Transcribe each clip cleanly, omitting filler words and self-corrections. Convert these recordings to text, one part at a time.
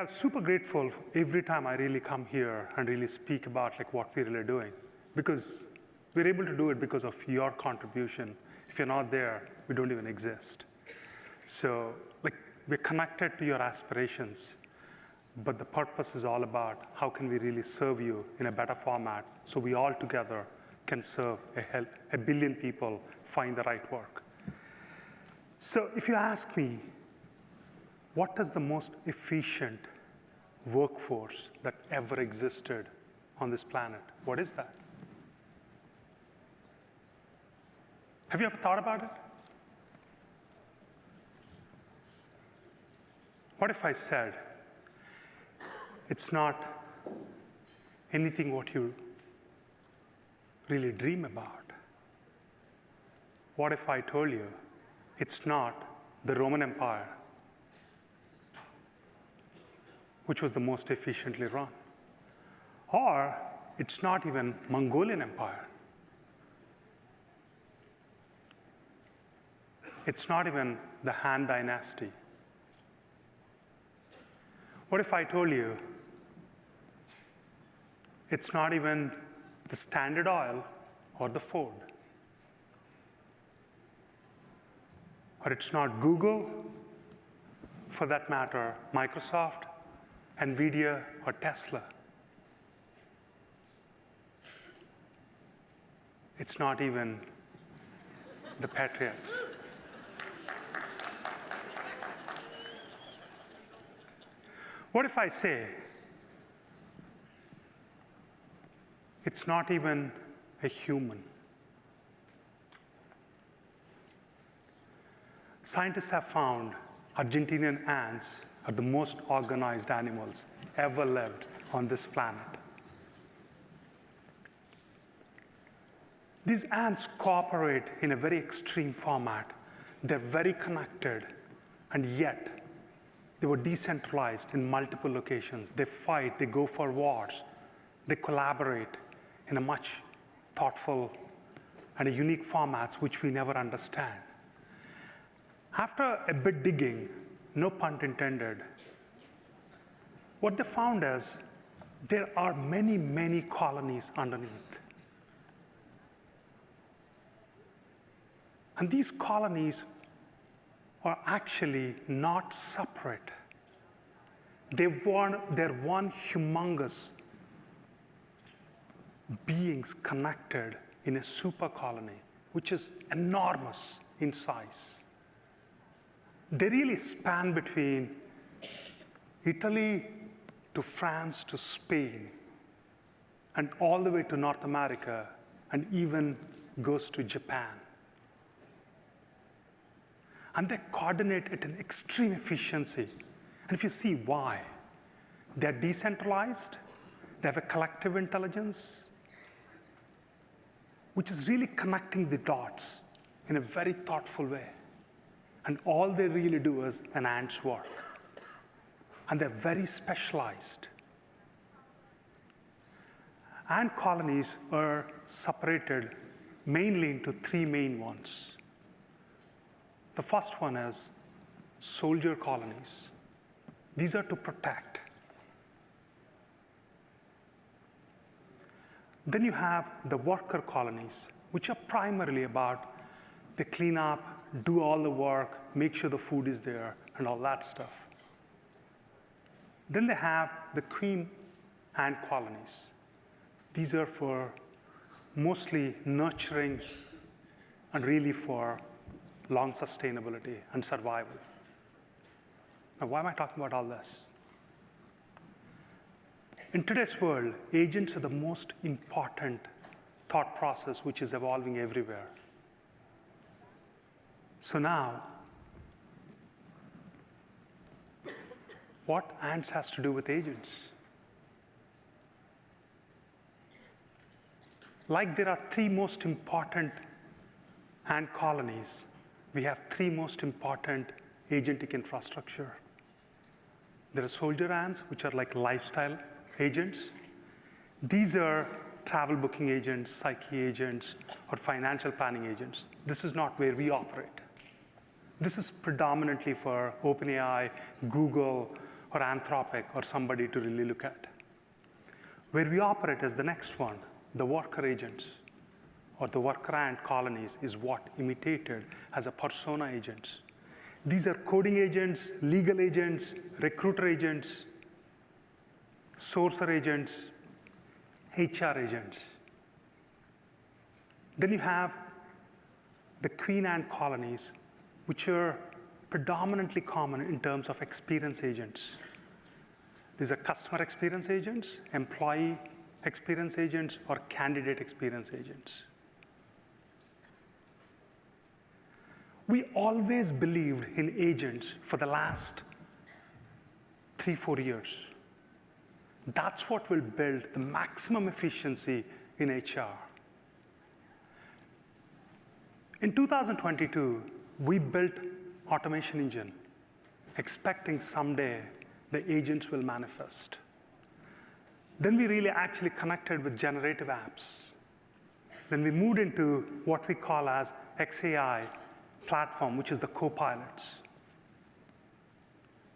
I'm super grateful every time I really come here and really speak about like what we're really doing, because we're able to do it because of your contribution. If you're not there, we don't even exist. So like we're connected to your aspirations, but the purpose is all about how can we really serve you in a better format so we all together can serve a billion people find the right work. So if you ask me, what is the most efficient workforce that ever existed on this planet? What is that? Have you ever thought about it? What if I said, it's not anything what you really dream about? What if I told you it's not the Roman Empire, which was the most efficiently run? Or it's not even Mongolian Empire. It's not even the Han Dynasty. What if I told you it's not even the Standard Oil or the Ford? Or it's not Google, for that matter, Microsoft, NVIDIA, or Tesla? It's not even the Patriots. What if I say it's not even a human? Scientists have found Argentinian ants are the most organized animals ever lived on this planet. These ants cooperate in a very extreme format. They're very connected, and yet they were decentralized in multiple locations. They fight, they go for wars, they collaborate in a much thoughtful and a unique formats which we never understand. After a bit digging, no pun intended, what they found is there are many, many colonies underneath. And these colonies are actually not separate. They're one humongous beings connected in a super colony, which is enormous in size. They really span between Italy to France to Spain, and all the way to North America, and even goes to Japan. And they coordinate at an extreme efficiency. And if you see why, they're decentralized, they have a collective intelligence, which is really connecting the dots in a very thoughtful way. And all they really do is an ant's work. And they're very specialized. Ant colonies are separated mainly into three main ones. The first one is soldier colonies. These are to protect. Then you have the worker colonies, which are primarily about they clean up, do all the work, make sure the food is there, and all that stuff. Then they have the queen ant colonies. These are for mostly nurturing and really for long sustainability and survival. Now, why am I talking about all this? In today's world, agents are the most important thought process which is evolving everywhere. So now, what ants has to do with agents? Like there are three most important ant colonies, we have three most important agentic infrastructure. There are soldier ants, which are like lifestyle agents. These are travel booking agents, psyche agents, or financial planning agents. This is not where we operate. This is predominantly for OpenAI, Google, or Anthropic or somebody to really look at. Where we operate is the next one, the worker agents, or the worker ant colonies is what imitated as a persona agents. These are coding agents, legal agents, recruiter agents, sourcer agents, HR agents. Then you have the queen ant colonies, which are predominantly common in terms of experience agents. These are customer experience agents, employee experience agents, or candidate experience agents. We always believed in agents for the last 3-4 years. That's what will build the maximum efficiency in HR. In 2022, we built automation engine, expecting someday the agents will manifest. Then we really actually connected with generative apps. Then we moved into what we call as XAI platform, which is the co-pilots.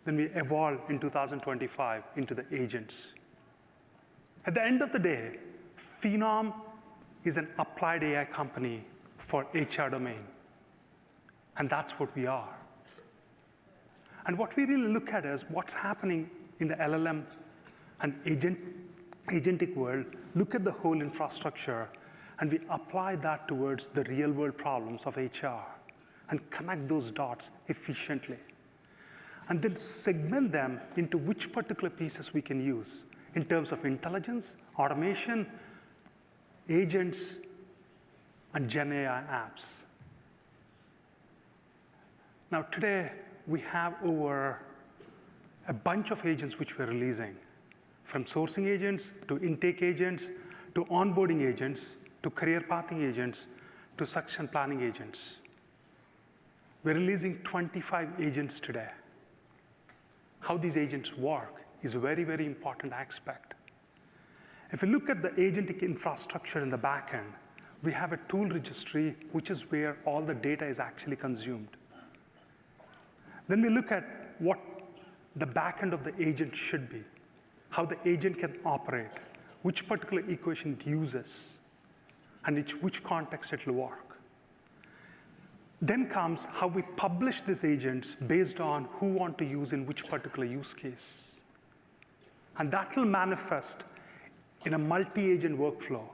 Then we evolved in 2025 into the agents. At the end of the day, Phenom is an applied AI company for HR domain. And that's what we are. And what we really look at is what's happening in the LLM and agentic world, look at the whole infrastructure, and we apply that towards the real world problems of HR and connect those dots efficiently. And then segment them into which particular pieces we can use in terms of intelligence, automation, agents, and Gen AI apps. Now today, we have over a bunch of agents which we're releasing, from sourcing agents, to intake agents, to onboarding agents, to career pathing agents, to succession planning agents. We're releasing 25 agents today. How these agents work is a very, very important aspect. If you look at the agentic infrastructure in the back end, we have a tool registry, which is where all the data is actually consumed. Then we look at what the back end of the agent should be, how the agent can operate, which particular equation it uses, and which context it will work. Then comes how we publish these agents based on who want to use in which particular use case. And that will manifest in a multi-agent workflow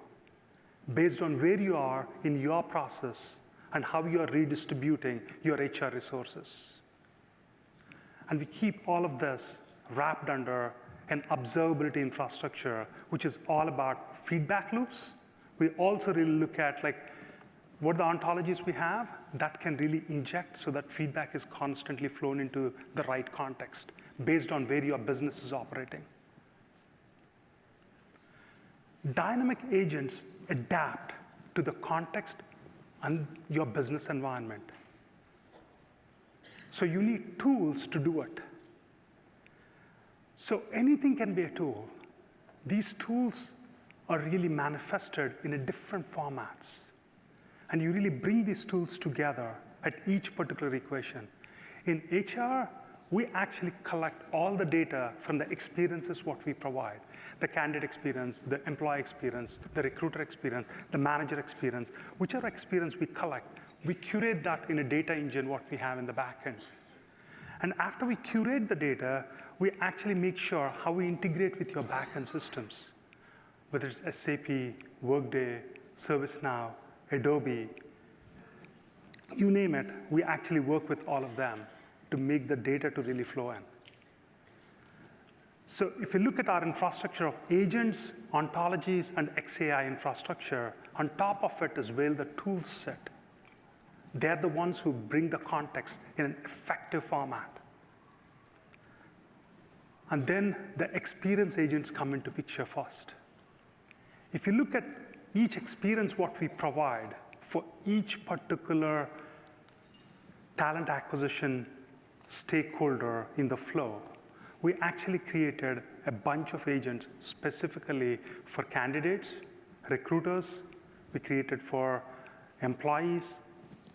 based on where you are in your process and how you are redistributing your HR resources. And we keep all of this wrapped under an observability infrastructure, which is all about feedback loops. We also really look at what the ontologies we have that can really inject so that feedback is constantly flown into the right context based on where your business is operating. Dynamic agents adapt to the context and your business environment. So you need tools to do it. So anything can be a tool. These tools are really manifested in a different formats. And you really bring these tools together at each particular equation. In HR, we actually collect all the data from the experiences what we provide. The candidate experience, the employee experience, the recruiter experience, the manager experience, whichever experience we collect, we curate that in a data engine what we have in the back end. And after we curate the data, we actually make sure how we integrate with your back-end systems, whether it's SAP, Workday, ServiceNow, Adobe, you name it, we actually work with all of them to make the data to really flow in. So if you look at our infrastructure of agents, ontologies, and XAI infrastructure, on top of it is where the tools sit. They're the ones who bring the context in an effective format. And then the experience agents come into picture first. If you look at each experience what we provide for each particular talent acquisition stakeholder in the flow, we actually created a bunch of agents specifically for candidates, recruiters, we created for employees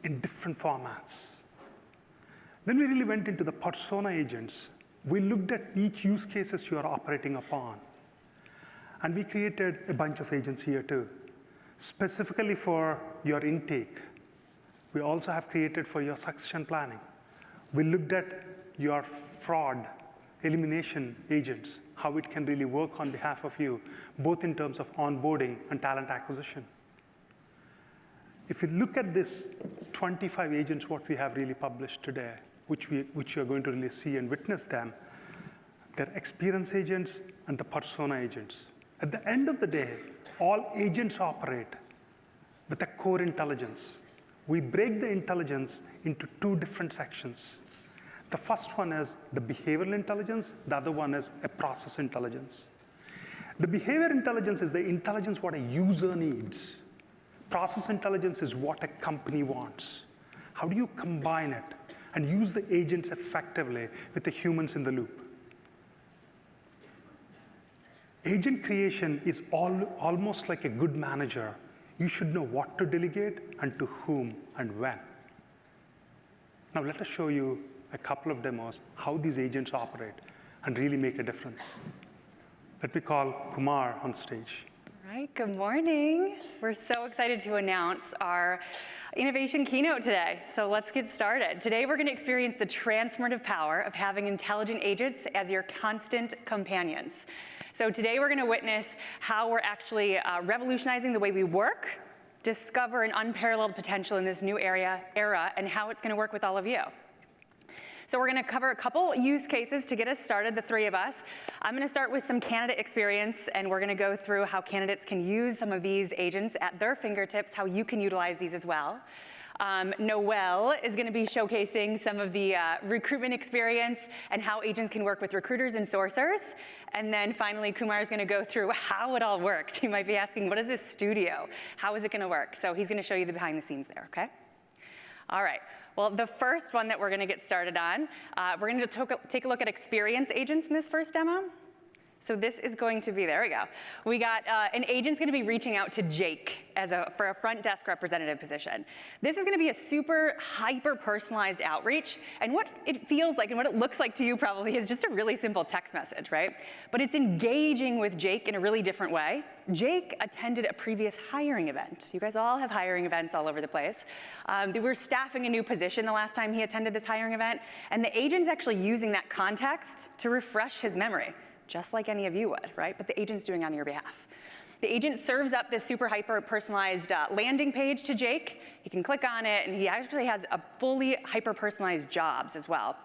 in different formats. Then we really went into the persona agents We looked at each use cases you are operating upon. And we created a bunch of agents here too. Specifically for your intake, we also have created for your succession planning. We looked at your fraud elimination agents, how it can really work on behalf of you, both in terms of onboarding and talent acquisition. If you look at this 25 agents, what we have really published today, which you're going to really see and witness them, they're experience agents and the persona agents. At the end of the day, all agents operate with a core intelligence. We break the intelligence into two different sections. The first one is the behavioral intelligence. The other one is a process intelligence. The behavior intelligence is the intelligence what a user needs. Process intelligence is what a company wants. How do you combine it and use the agents effectively with the humans in the loop? Agent creation is almost like a good manager. You should know what to delegate and to whom and when. Now let us show you a couple of demos how these agents operate and really make a difference. Let me call Kumar on stage. All right, good morning. We're so excited to announce our innovation keynote today. So let's get started. Today we're going to experience the transformative power of having intelligent agents as your constant companions. So today we're going to witness how we're actually revolutionizing the way we work, discover an unparalleled potential in this new era, and how it's going to work with all of you. So we're going to cover a couple use cases to get us started, the three of us. I'm going to start with some candidate experience, and we're going to go through how candidates can use some of these agents at their fingertips, how you can utilize these as well. Noel is going to be showcasing some of the recruitment experience and how agents can work with recruiters and sourcers. And then finally, Kumar is going to go through how it all works. You might be asking, what is this studio? How is it going to work? So he's going to show you the behind the scenes there, okay? All right. Well, the first one that we're going to get started on, we're going to take a look at experience agents in this first demo. So this is going to be, there we go. We got an agent's going to be reaching out to Jake for a front desk representative position. This is going to be a super hyper-personalized outreach, and what it feels like and what it looks like to you probably is just a really simple text message, right? But it's engaging with Jake in a really different way. Jake attended a previous hiring event. You guys all have hiring events all over the place. They were staffing a new position the last time he attended this hiring event, and the agent's actually using that context to refresh his memory, just like any of you would, right? But the agent's doing it on your behalf. The agent serves up this super hyper-personalized landing page to Jake. He can click on it, and he actually has a fully hyper-personalized jobs as well.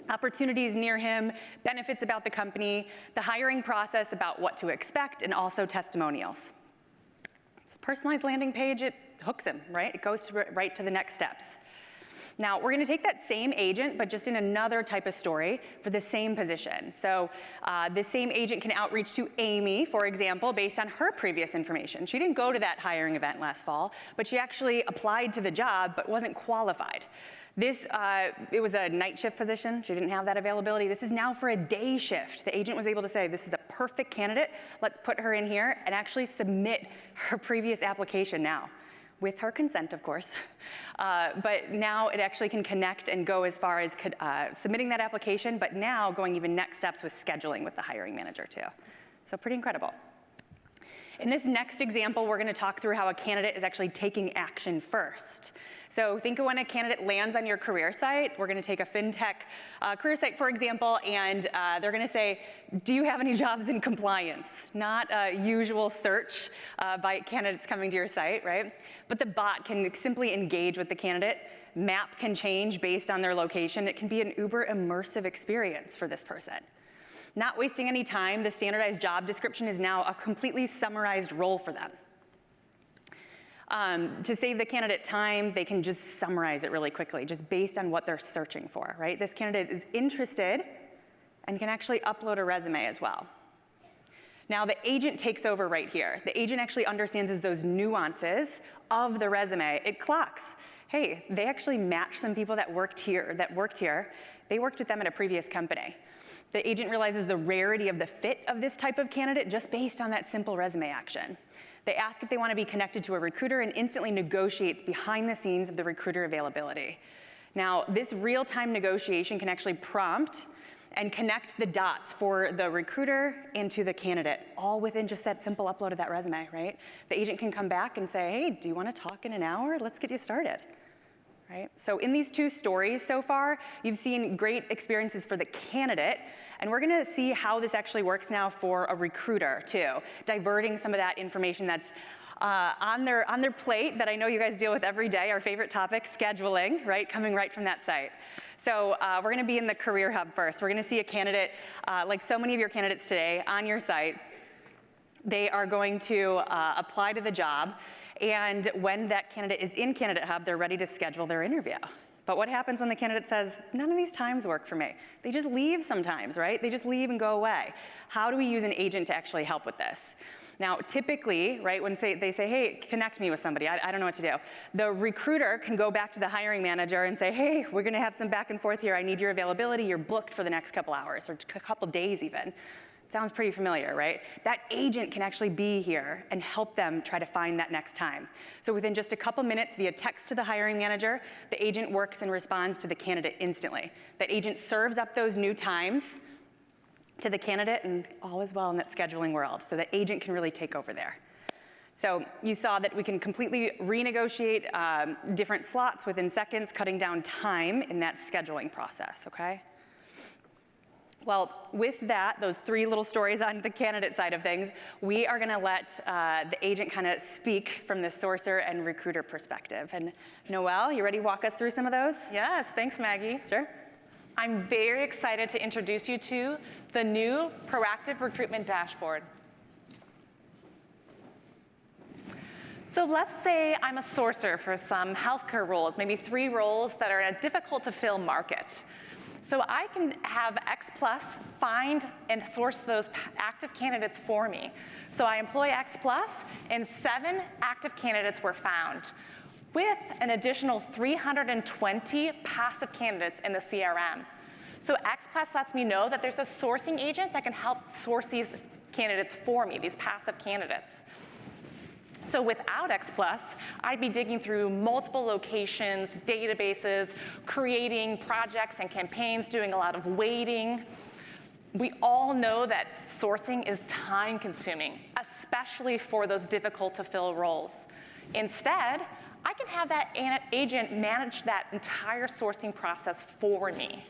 Opportunities near him, benefits about the company, the hiring process about what to expect, and also testimonials. This personalized landing page, it hooks him, right? It goes right to the next steps. Now, we're going to take that same agent, but just in another type of story for the same position. So the same agent can outreach to Amy, for example, based on her previous information. She didn't go to that hiring event last fall, but she actually applied to the job but wasn't qualified. It was a night shift position. She didn't have that availability. This is now for a day shift. The agent was able to say, this is a perfect candidate. Let's put her in here and actually submit her previous application now. With her consent, of course. But now it actually can connect and go as far as submitting that application, but now going even next steps with scheduling with the hiring manager too. So pretty incredible. In this next example, we're going to talk through how a candidate is actually taking action first. So think of when a candidate lands on your career site. We're going to take a fintech career site, for example, and they're going to say, do you have any jobs in compliance? Not a usual search by candidates coming to your site, right? But the bot can simply engage with the candidate. Map can change based on their location. It can be an uber immersive experience for this person. Not wasting any time, the standardized job description is now a completely summarized role for them. To save the candidate time, they can just summarize it really quickly, just based on what they're searching for, right? This candidate is interested and can actually upload a resume as well. Now the agent takes over right here. The agent actually understands those nuances of the resume. It clocks. Hey, they actually matched some people that worked here. They worked with them at a previous company. The agent realizes the rarity of the fit of this type of candidate just based on that simple resume action. They ask if they want to be connected to a recruiter and instantly negotiates behind the scenes of the recruiter availability. Now, this real-time negotiation can actually prompt and connect the dots for the recruiter and to the candidate, all within just that simple upload of that resume, right? The agent can come back and say, hey, do you want to talk in an hour? Let's get you started. Right? So in these 2 stories so far, you've seen great experiences for the candidate, and we're gonna see how this actually works now for a recruiter too, diverting some of that information that's on their plate that I know you guys deal with every day, our favorite topic, scheduling, right, coming right from that site. So we're gonna be in the Career Hub first. We're gonna see a candidate, like so many of your candidates today on your site. They are going to apply to the job, and when that candidate is in Candidate Hub, they're ready to schedule their interview. But what happens when the candidate says, none of these times work for me? They just leave sometimes, right? They just leave and go away. How do we use an agent to actually help with this? Now, typically, right, when they say, hey, connect me with somebody, I don't know what to do. The recruiter can go back to the hiring manager and say, hey, we're gonna have some back and forth here. I need your availability. You're booked for the next couple hours, or a couple days even. Sounds pretty familiar, right? That agent can actually be here and help them try to find that next time. So within just a couple minutes via text to the hiring manager, the agent works and responds to the candidate instantly. That agent serves up those new times to the candidate, and all is well in that scheduling world. So the agent can really take over there. So you saw that we can completely renegotiate different slots within seconds, cutting down time in that scheduling process, okay? Well, with that, those 3 little stories on the candidate side of things, we are gonna let the agent kind of speak from the sourcer and recruiter perspective. And Noelle, you ready to walk us through some of those? Yes, thanks, Maggie. Sure. I'm very excited to introduce you to the new Proactive Recruitment Dashboard. So let's say I'm a sourcer for some healthcare roles, maybe 3 roles that are in a difficult to fill market. So I can have X Plus find and source those active candidates for me. So I employ X Plus, and 7 active candidates were found, with an additional 320 passive candidates in the CRM. So X Plus lets me know that there's a sourcing agent that can help source these candidates for me, these passive candidates. So without X Plus, I'd be digging through multiple locations, databases, creating projects and campaigns, doing a lot of waiting. We all know that sourcing is time consuming, especially for those difficult to fill roles. Instead, I can have that agent manage that entire sourcing process for me.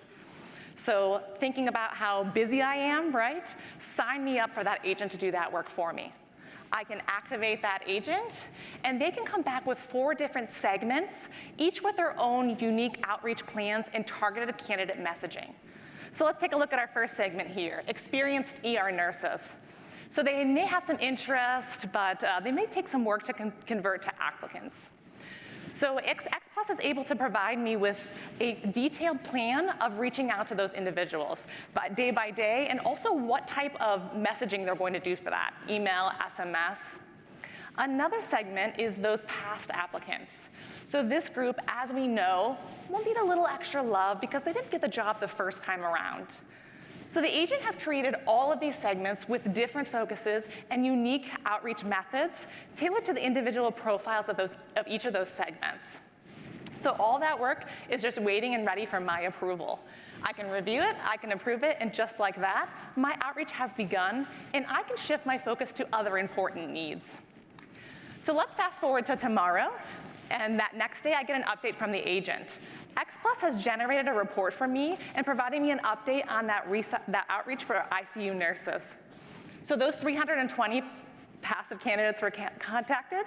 So thinking about how busy I am, right? Sign me up for that agent to do that work for me. I can activate that agent, and they can come back with 4 different segments, each with their own unique outreach plans and targeted candidate messaging. So let's take a look at our first segment here, experienced ER nurses. So they may have some interest, but they may take some work to convert to applicants. So X Plus is able to provide me with a detailed plan of reaching out to those individuals day by day, and also what type of messaging they're going to do for that, email, SMS. Another segment is those past applicants. So this group, as we know, will need a little extra love because they didn't get the job the first time around. So the agent has created all of these segments with different focuses and unique outreach methods tailored to the individual profiles of each of those segments. So all that work is just waiting and ready for my approval. I can review it, I can approve it, and just like that, my outreach has begun, and I can shift my focus to other important needs. So let's fast forward to tomorrow, and that next day I get an update from the agent. X Plus has generated a report for me and providing me an update on that outreach for ICU nurses. So those 320 passive candidates were contacted.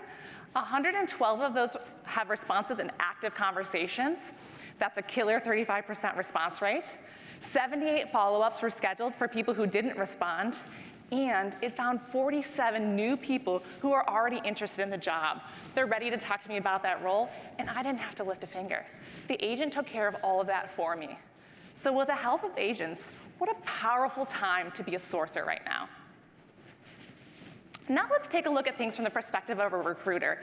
112 of those have responses in active conversations. That's a killer 35% response rate. 78 follow-ups were scheduled for people who didn't respond. And it found 47 new people who are already interested in the job. They're ready to talk to me about that role, and I didn't have to lift a finger. The agent took care of all of that for me. So with the help of agents, what a powerful time to be a sourcer right now. Now let's take a look at things from the perspective of a recruiter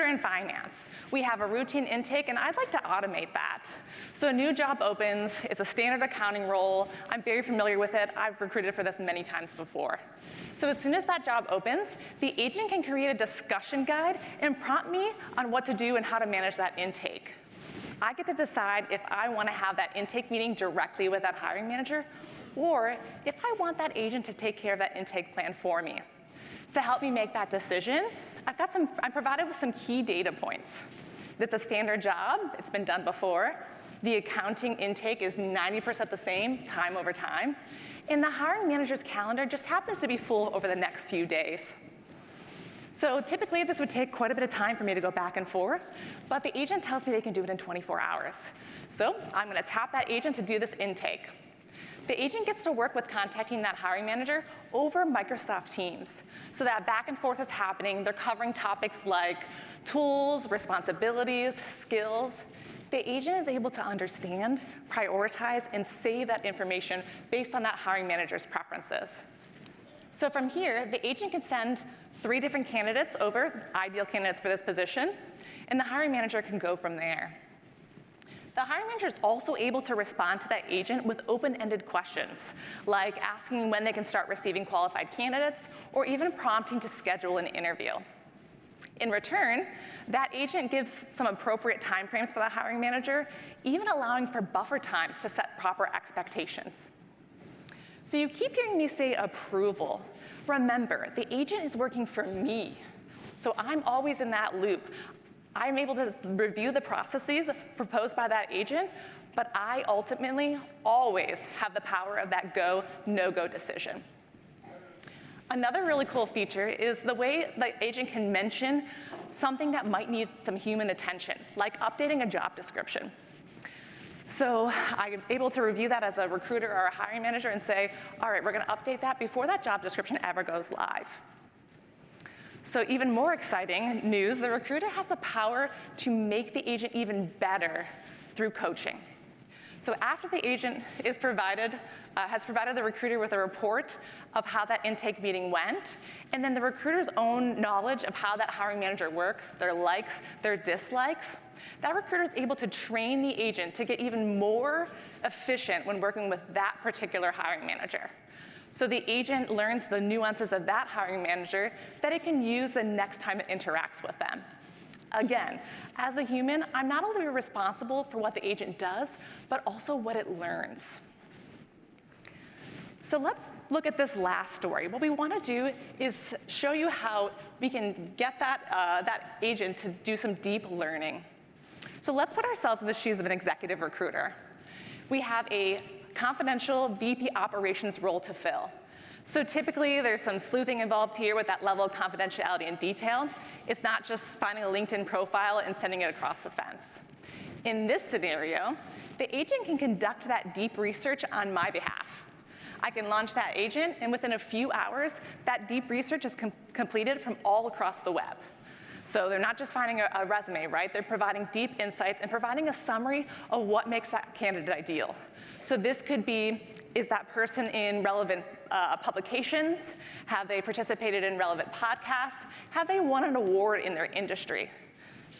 in finance. We have a routine intake, and I'd like to automate that. So a new job opens, it's a standard accounting role. I'm very familiar with it. I've recruited for this many times before. So as soon as that job opens, the agent can create a discussion guide and prompt me on what to do and how to manage that intake. I get to decide if I want to have that intake meeting directly with that hiring manager, or if I want that agent to take care of that intake plan for me. To help me make that decision, I'm provided with some key data points. It's a standard job, it's been done before. The accounting intake is 90% the same, time over time. And the hiring manager's calendar just happens to be full over the next few days. So typically, this would take quite a bit of time for me to go back and forth, but the agent tells me they can do it in 24 hours. So I'm going to tap that agent to do this intake. The agent gets to work with contacting that hiring manager over Microsoft Teams. So that back and forth is happening. They're covering topics like tools, responsibilities, skills. The agent is able to understand, prioritize, and save that information based on that hiring manager's preferences. So from here, the agent can send 3 different candidates over, ideal candidates for this position, and the hiring manager can go from there. The hiring manager is also able to respond to that agent with open-ended questions, like asking when they can start receiving qualified candidates, or even prompting to schedule an interview. In return, that agent gives some appropriate timeframes for the hiring manager, even allowing for buffer times to set proper expectations. So you keep hearing me say approval. Remember, the agent is working for me. So I'm always in that loop. I'm able to review the processes proposed by that agent, but I ultimately always have the power of that go, no-go decision. Another really cool feature is the way the agent can mention something that might need some human attention, like updating a job description. So I'm able to review that as a recruiter or a hiring manager and say, all right, we're going to update that before that job description ever goes live. So even more exciting news, the recruiter has the power to make the agent even better through coaching. So after the agent is has provided the recruiter with a report of how that intake meeting went, and then the recruiter's own knowledge of how that hiring manager works, their likes, their dislikes, that recruiter is able to train the agent to get even more efficient when working with that particular hiring manager. So the agent learns the nuances of that hiring manager that it can use the next time it interacts with them. Again, as a human, I'm not only responsible for what the agent does, but also what it learns. So let's look at this last story. What we want to do is show you how we can get that agent to do some deep learning. So let's put ourselves in the shoes of an executive recruiter. We have a confidential VP operations role to fill. So typically, there's some sleuthing involved here with that level of confidentiality and detail. It's not just finding a LinkedIn profile and sending it across the fence. In this scenario, the agent can conduct that deep research on my behalf. I can launch that agent, and within a few hours, that deep research is completed from all across the web. So they're not just finding a resume, right? They're providing deep insights and providing a summary of what makes that candidate ideal. So this could be, is that person in relevant publications? Have they participated in relevant podcasts? Have they won an award in their industry?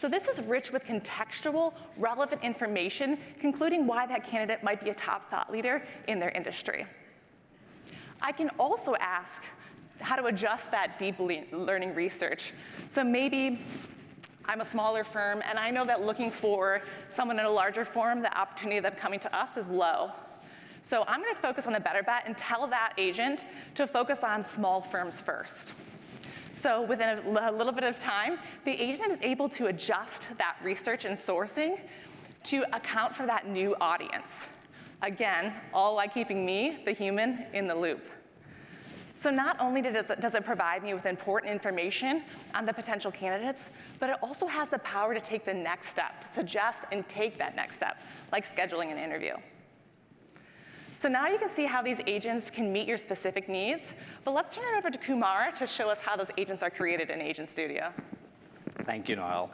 So this is rich with contextual, relevant information, concluding why that candidate might be a top thought leader in their industry. I can also ask how to adjust that deep learning research. So maybe I'm a smaller firm, and I know that looking for someone in a larger firm, the opportunity of them coming to us is low. So I'm going to focus on the better bet and tell that agent to focus on small firms first. So within a little bit of time, the agent is able to adjust that research and sourcing to account for that new audience. Again, all while keeping me, the human, in the loop. So not only does it provide me with important information on the potential candidates, but it also has the power to take the next step, to suggest and take that next step, like scheduling an interview. So now you can see how these agents can meet your specific needs, but let's turn it over to Kumar to show us how those agents are created in Agent Studio. Thank you, Noel.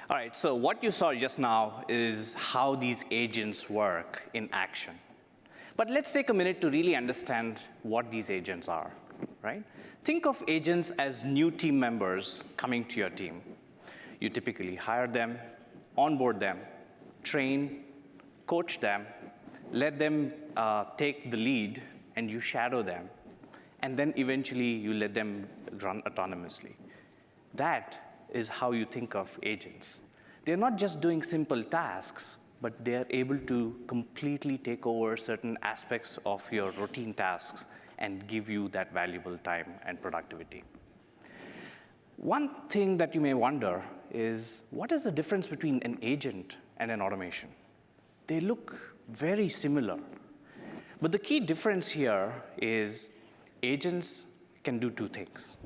All right, so what you saw just now is how these agents work in action. But let's take a minute to really understand what these agents are, right? Think of agents as new team members coming to your team. You typically hire them, onboard them, train, coach them, let them take the lead, and you shadow them. And then eventually, you let them run autonomously. That is how you think of agents. They're not just doing simple tasks. but they are able to completely take over certain aspects of your routine tasks and give you that valuable time and productivity. One thing that you may wonder is, what is the difference between an agent and an automation? They look very similar. But the key difference here is agents can do two things.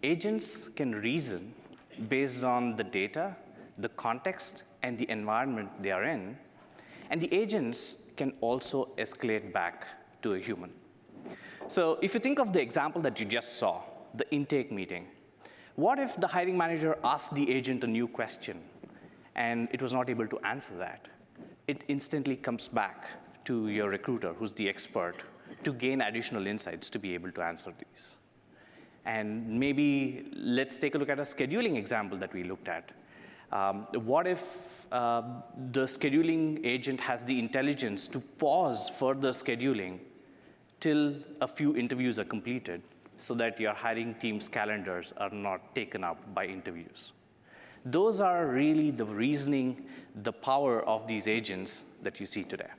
Agents can reason based on the data, the context, and the environment they are in. And the agents can also escalate back to a human. So if you think of the example that you just saw, the intake meeting, what if the hiring manager asked the agent a new question and it was not able to answer that? It instantly comes back to your recruiter, who's the expert, to gain additional insights to be able to answer these. And maybe let's take a look at a scheduling example that we looked at. What if the scheduling agent has the intelligence to pause further scheduling till a few interviews are completed so that your hiring team's calendars are not taken up by interviews? Those are really the reasoning, the power of these agents that you see today.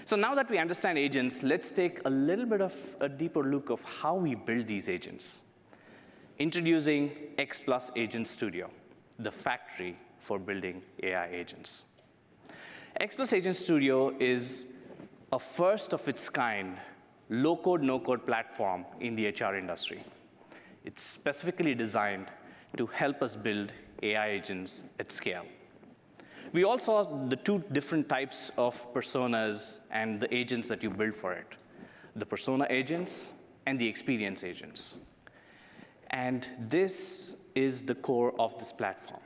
So now that we understand agents, let's take a little bit of a deeper look of how we build these agents. Introducing X Plus Agent Studio, the factory for building AI agents. X Plus Agent Studio is a first of its kind low-code, no-code platform in the HR industry. It's specifically designed to help us build AI agents at scale. We also saw the two different types of personas and the agents that you build for it, the persona agents and the experience agents. And this is the core of this platform.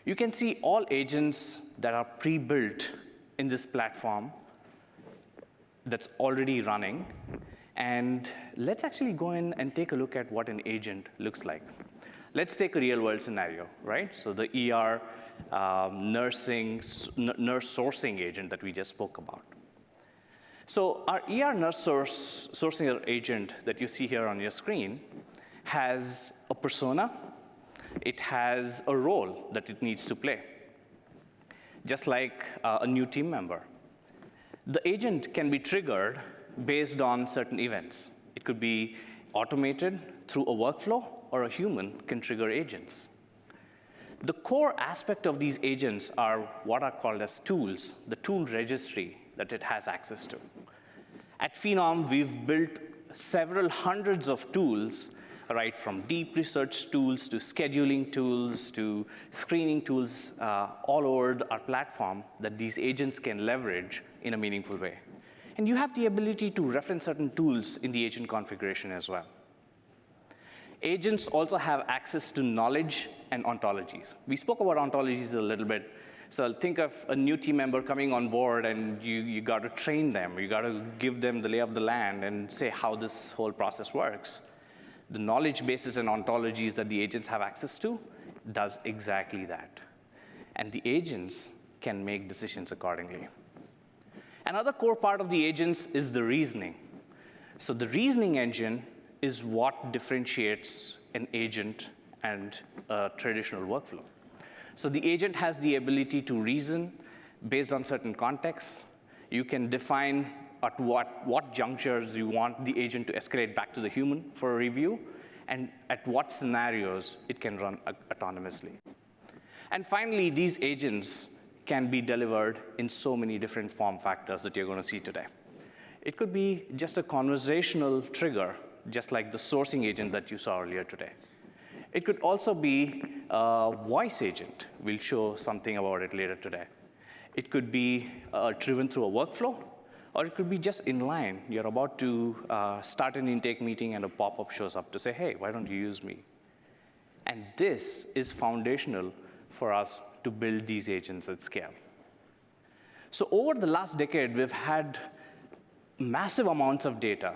You can see all agents that are pre-built in this platform that's already running. And let's actually go in and take a look at what an agent looks like. Let's take a real-world scenario, right? So the ER nurse sourcing agent that we just spoke about. So our ER nurse sourcing agent that you see here on your screen has a persona. It has a role that it needs to play, just like a new team member. The agent can be triggered based on certain events. It could be automated through a workflow, or a human can trigger agents. The core aspect of these agents are what are called as tools, the tool registry that it has access to. At Phenom, we've built several hundreds of tools, right from deep research tools to scheduling tools to screening tools all over our platform that these agents can leverage in a meaningful way. And you have the ability to reference certain tools in the agent configuration as well. Agents also have access to knowledge and ontologies. We spoke about ontologies a little bit. So think of a new team member coming on board, and you got to train them. You got to give them the lay of the land and say how this whole process works. The knowledge bases and ontologies that the agents have access to does exactly that. And the agents can make decisions accordingly. Another core part of the agents is the reasoning. So the reasoning engine is what differentiates an agent and a traditional workflow. So the agent has the ability to reason based on certain contexts. You can define at what junctures you want the agent to escalate back to the human for a review, and at what scenarios it can run autonomously. And finally, these agents can be delivered in so many different form factors that you're going to see today. It could be just a conversational trigger, just like the sourcing agent that you saw earlier today. It could also be a voice agent. We'll show something about it later today. It could be driven through a workflow, or it could be just in line. You're about to start an intake meeting and a pop-up shows up to say, hey, why don't you use me? And this is foundational for us to build these agents at scale. So over the last decade, we've had massive amounts of data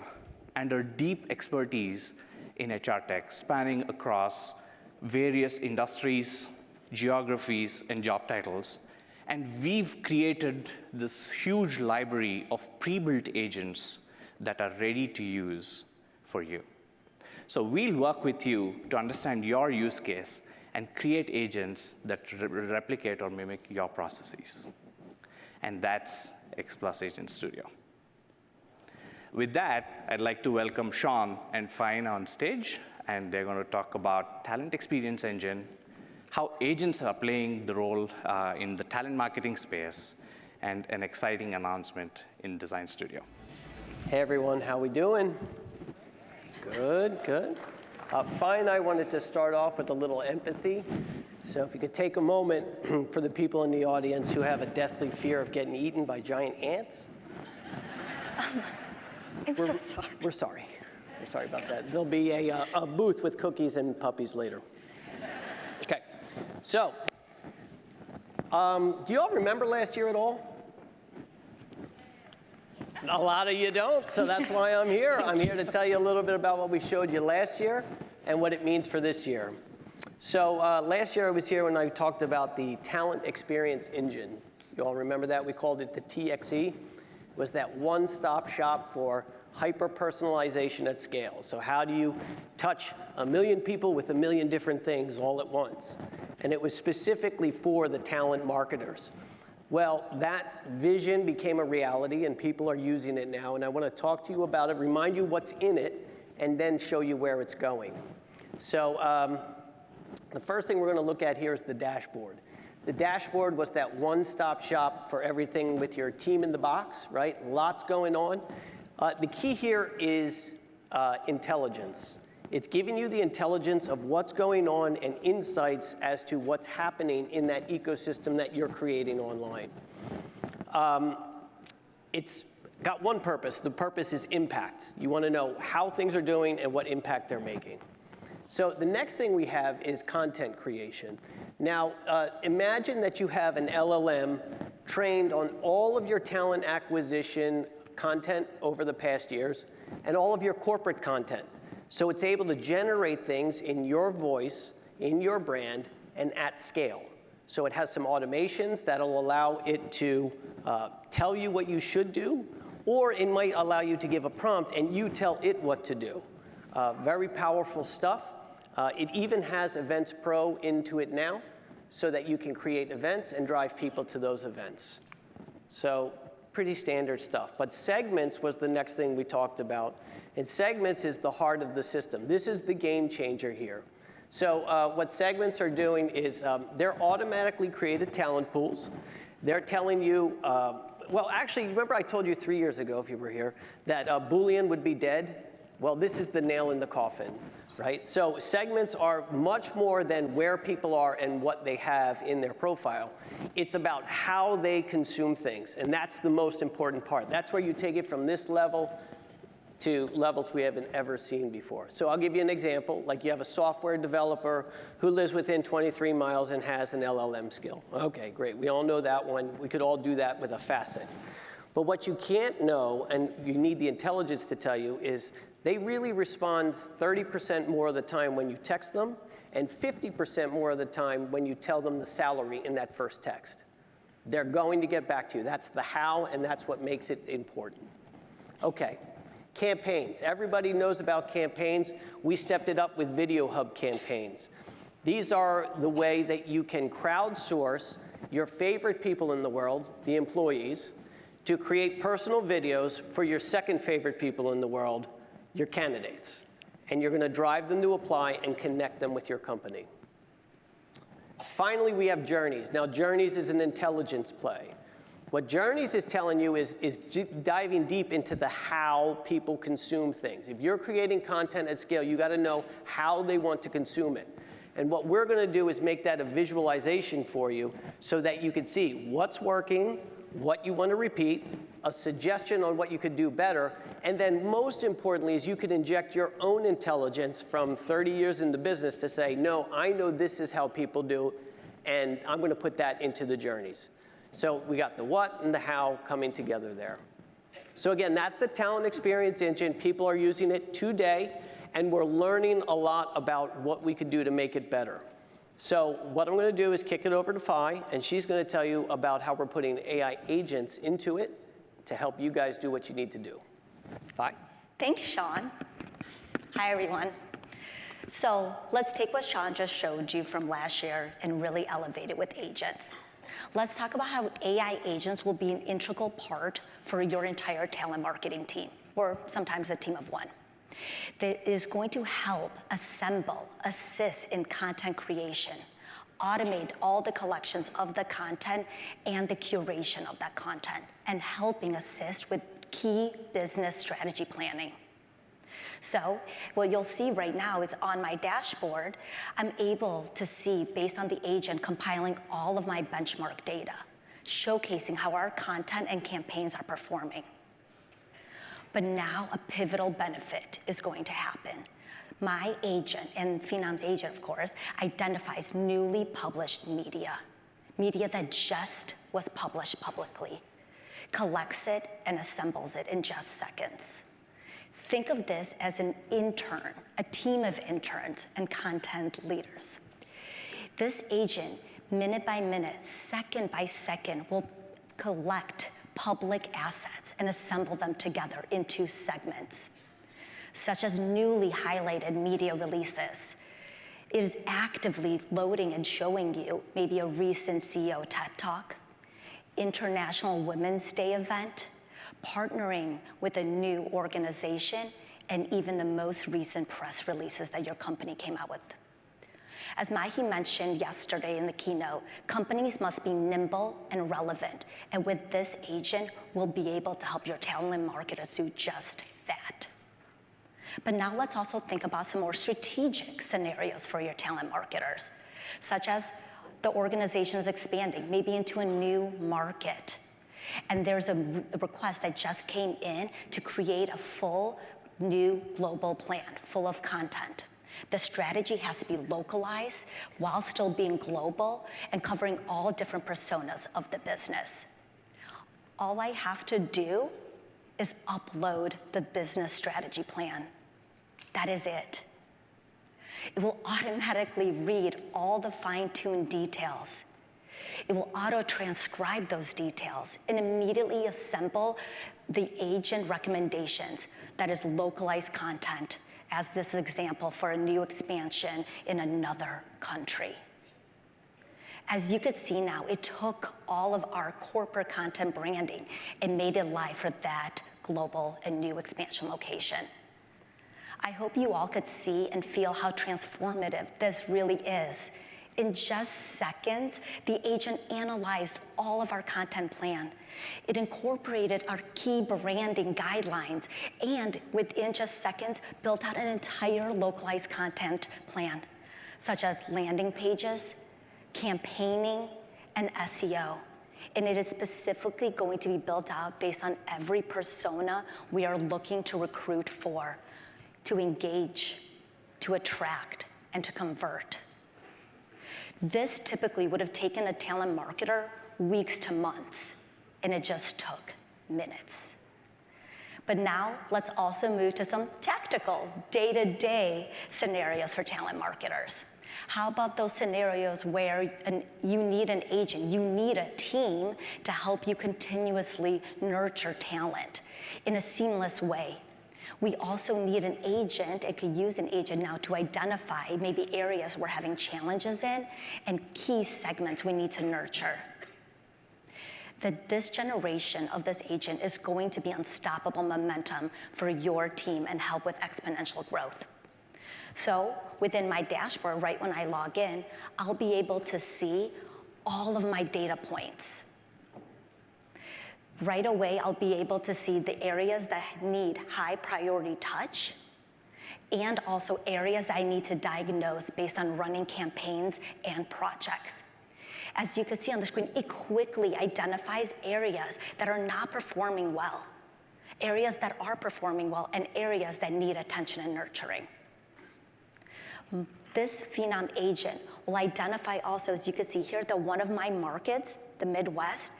and our deep expertise in HR tech spanning across various industries, geographies, and job titles. And we've created this huge library of pre-built agents that are ready to use for you. So we'll work with you to understand your use case and create agents that replicate or mimic your processes. and that's X Plus Agent Studio. With that, I'd like to welcome Sean and Phenom on stage, and they're going to talk about Talent Experience Engine, how agents are playing the role in the talent marketing space, and an exciting announcement in Design Studio. Hey everyone, how we doing? Good, good. Fine, I wanted to start off with a little empathy. So if you could take a moment for the people in the audience who have a deathly fear of getting eaten by giant ants. I'm so sorry. We're sorry. We're sorry about that. There'll be a booth with cookies and puppies later. Okay, so do you all remember last year at all? A lot of you don't, so that's why I'm here. I'm here to tell you a little bit about what we showed you last year and what it means for this year. So last year I was here when I talked about the Talent Experience Engine. You all remember that? We called it the TXE. It was that one-stop shop for hyper-personalization at scale. So how do you touch 1 million people with 1 million different things all at once? And it was specifically for the talent marketers. Well, that vision became a reality, and people are using it now, and I want to talk to you about it, remind you what's in it, and then show you where it's going. So the first thing we're going to look at here is the dashboard. The dashboard was that one-stop shop for everything with your team in the box, right? Lots going on. The key here is intelligence. It's giving you the intelligence of what's going on and insights as to what's happening in that ecosystem that you're creating online. It's got one purpose. The purpose is impact. You want to know how things are doing and what impact they're making. So the next thing we have is content creation. Now, imagine that you have an LLM trained on all of your talent acquisition content over the past years and all of your corporate content. So it's able to generate things in your voice, in your brand, and at scale. So it has some automations that'll allow it to tell you what you should do, or it might allow you to give a prompt and you tell it what to do. Very powerful stuff. It even has Events Pro into it now, so that you can create events and drive people to those events. So pretty standard stuff. But segments was the next thing we talked about. And segments is the heart of the system. This is the game changer here. So what segments are doing is they're automatically created talent pools. They're telling you, well, actually, remember I told you 3 years ago, if you were here, that Boolean would be dead? Well, this is the nail in the coffin, right? So segments are much more than where people are and what they have in their profile. It's about how they consume things, and that's the most important part. That's where you take it from this level to levels we haven't ever seen before. So I'll give you an example. Like you have a software developer who lives within 23 miles and has an LLM skill. Okay, great. We all know that one. We could all do that with a facet. But what you can't know, and you need the intelligence to tell you, is they really respond 30% more of the time when you text them, and 50% more of the time when you tell them the salary in that first text. They're going to get back to you. That's the how, and that's what makes it important. Okay. Campaigns. Everybody knows about campaigns. We stepped it up with Video Hub campaigns. These are the way that you can crowdsource your favorite people in the world, the employees, to create personal videos for your second favorite people in the world, your candidates. And you're going to drive them to apply and connect them with your company. Finally, we have Journeys. Now, Journeys is an intelligence play. What Journeys is telling you is diving deep into the how people consume things. If you're creating content at scale, you got to know how they want to consume it. And what we're going to do is make that a visualization for you so that you can see what's working, what you want to repeat, a suggestion on what you could do better, and then most importantly is you could inject your own intelligence from 30 years in the business to say, no, I know this is how people do, and I'm going to put that into the Journeys. So we got the what and the how coming together there. So again, that's the Talent Experience Engine. People are using it today, and we're learning a lot about what we could do to make it better. So what I'm going to do is kick it over to Phi, and she's going to tell you about how we're putting AI agents into it to help you guys do what you need to do. Phi? Thanks, Sean. Hi, everyone. So let's take what Sean just showed you from last year and really elevate it with agents. let's talk about how AI agents will be an integral part for your entire talent marketing team, or sometimes a team of one, that is going to help assemble, assist in content creation, automate all the collections of the content and the curation of that content, and helping assist with key business strategy planning. So what you'll see right now is on my dashboard, I'm able to see, based on the agent, compiling all of my benchmark data, showcasing how our content and campaigns are performing. But now a pivotal benefit is going to happen. My agent, and Phenom's agent, of course, identifies newly published media that just was published publicly, collects it, and assembles it in just seconds. Think of this as an intern, a team of interns and content leaders. This agent, minute by minute, second by second, will collect public assets and assemble them together into segments, such as newly highlighted media releases. It is actively loading and showing you maybe a recent CEO TED Talk, International Women's Day event, partnering with a new organization, and even the most recent press releases that your company came out with. As Mahe mentioned yesterday in the keynote, companies must be nimble and relevant, and with this agent, we'll be able to help your talent marketers do just that. But now let's also think about some more strategic scenarios for your talent marketers, such as the organization is expanding, maybe into a new market. And there's a request that just came in to create a full new global plan full of content. The strategy has to be localized while still being global and covering all different personas of the business. All I have to do is upload the business strategy plan. That is it. It will automatically read all the fine-tuned details. It will auto-transcribe those details and immediately assemble the agent recommendations that is localized content, as this example for a new expansion in another country. As you can see now, it took all of our corporate content branding and made it live for that global and new expansion location. I hope you all could see and feel how transformative this really is. In just seconds, the agent analyzed all of our content plan. It incorporated our key branding guidelines, and within just seconds, built out an entire localized content plan, such as landing pages, campaigning, and SEO. And it is specifically going to be built out based on every persona we are looking to recruit for, to engage, to attract, and to convert. This typically would have taken a talent marketer weeks to months, and it just took minutes. But now let's also move to some tactical, day-to-day scenarios for talent marketers. How about those scenarios where you need an agent, you need a team to help you continuously nurture talent in a seamless way? We also need an agent, and could use an agent now to identify maybe areas we're having challenges in and key segments we need to nurture. This generation of this agent is going to be unstoppable momentum for your team and help with exponential growth. So within my dashboard, right when I log in, I'll be able to see all of my data points. Right away, I'll be able to see the areas that need high priority touch, and also areas I need to diagnose based on running campaigns and projects. As you can see on the screen, it quickly identifies areas that are not performing well, areas that are performing well, and areas that need attention and nurturing. This Phenom agent will identify also, as you can see here, that one of my markets, the Midwest,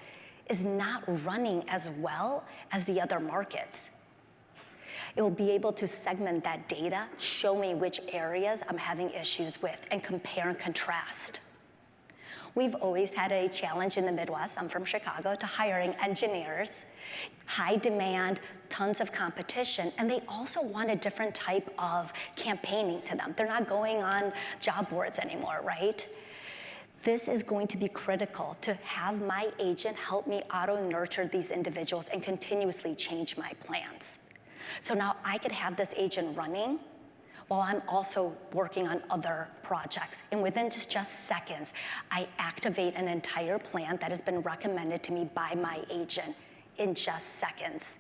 is not running as well as the other markets. It will be able to segment that data, show me which areas I'm having issues with, and compare and contrast. We've always had a challenge in the Midwest, I'm from Chicago, to hiring engineers. High demand, tons of competition, and they also want a different type of campaigning to them. They're not going on job boards anymore, right? This is going to be critical to have my agent help me auto-nurture these individuals and continuously change my plans. So now I could have this agent running while I'm also working on other projects. And within just seconds, I activate an entire plan that has been recommended to me by my agent in just seconds.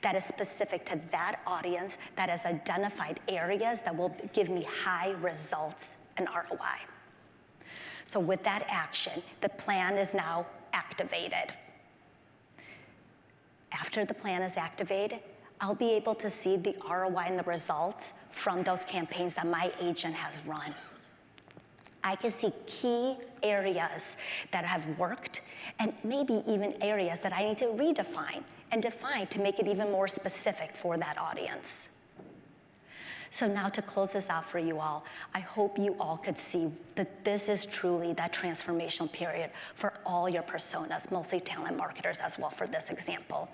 That is specific to that audience, that has identified areas that will give me high results and ROI. So with that action, the plan is now activated. After the plan is activated, I'll be able to see the ROI and the results from those campaigns that my agent has run. I can see key areas that have worked and maybe even areas that I need to redefine and define to make it even more specific for that audience. So now to close this out for you all, I hope you all could see that this is truly that transformational period for all your personas, mostly talent marketers as well for this example.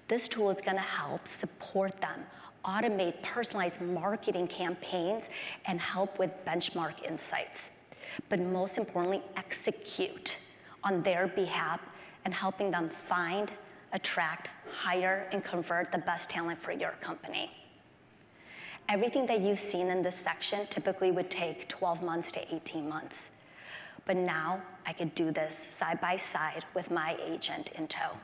This tool is gonna help support them, automate personalized marketing campaigns, and help with benchmark insights. But most importantly, execute on their behalf and helping them find, attract, hire, and convert the best talent for your company. Everything that you've seen in this section typically would take 12 months to 18 months. But now I could do this side by side with my agent in tow.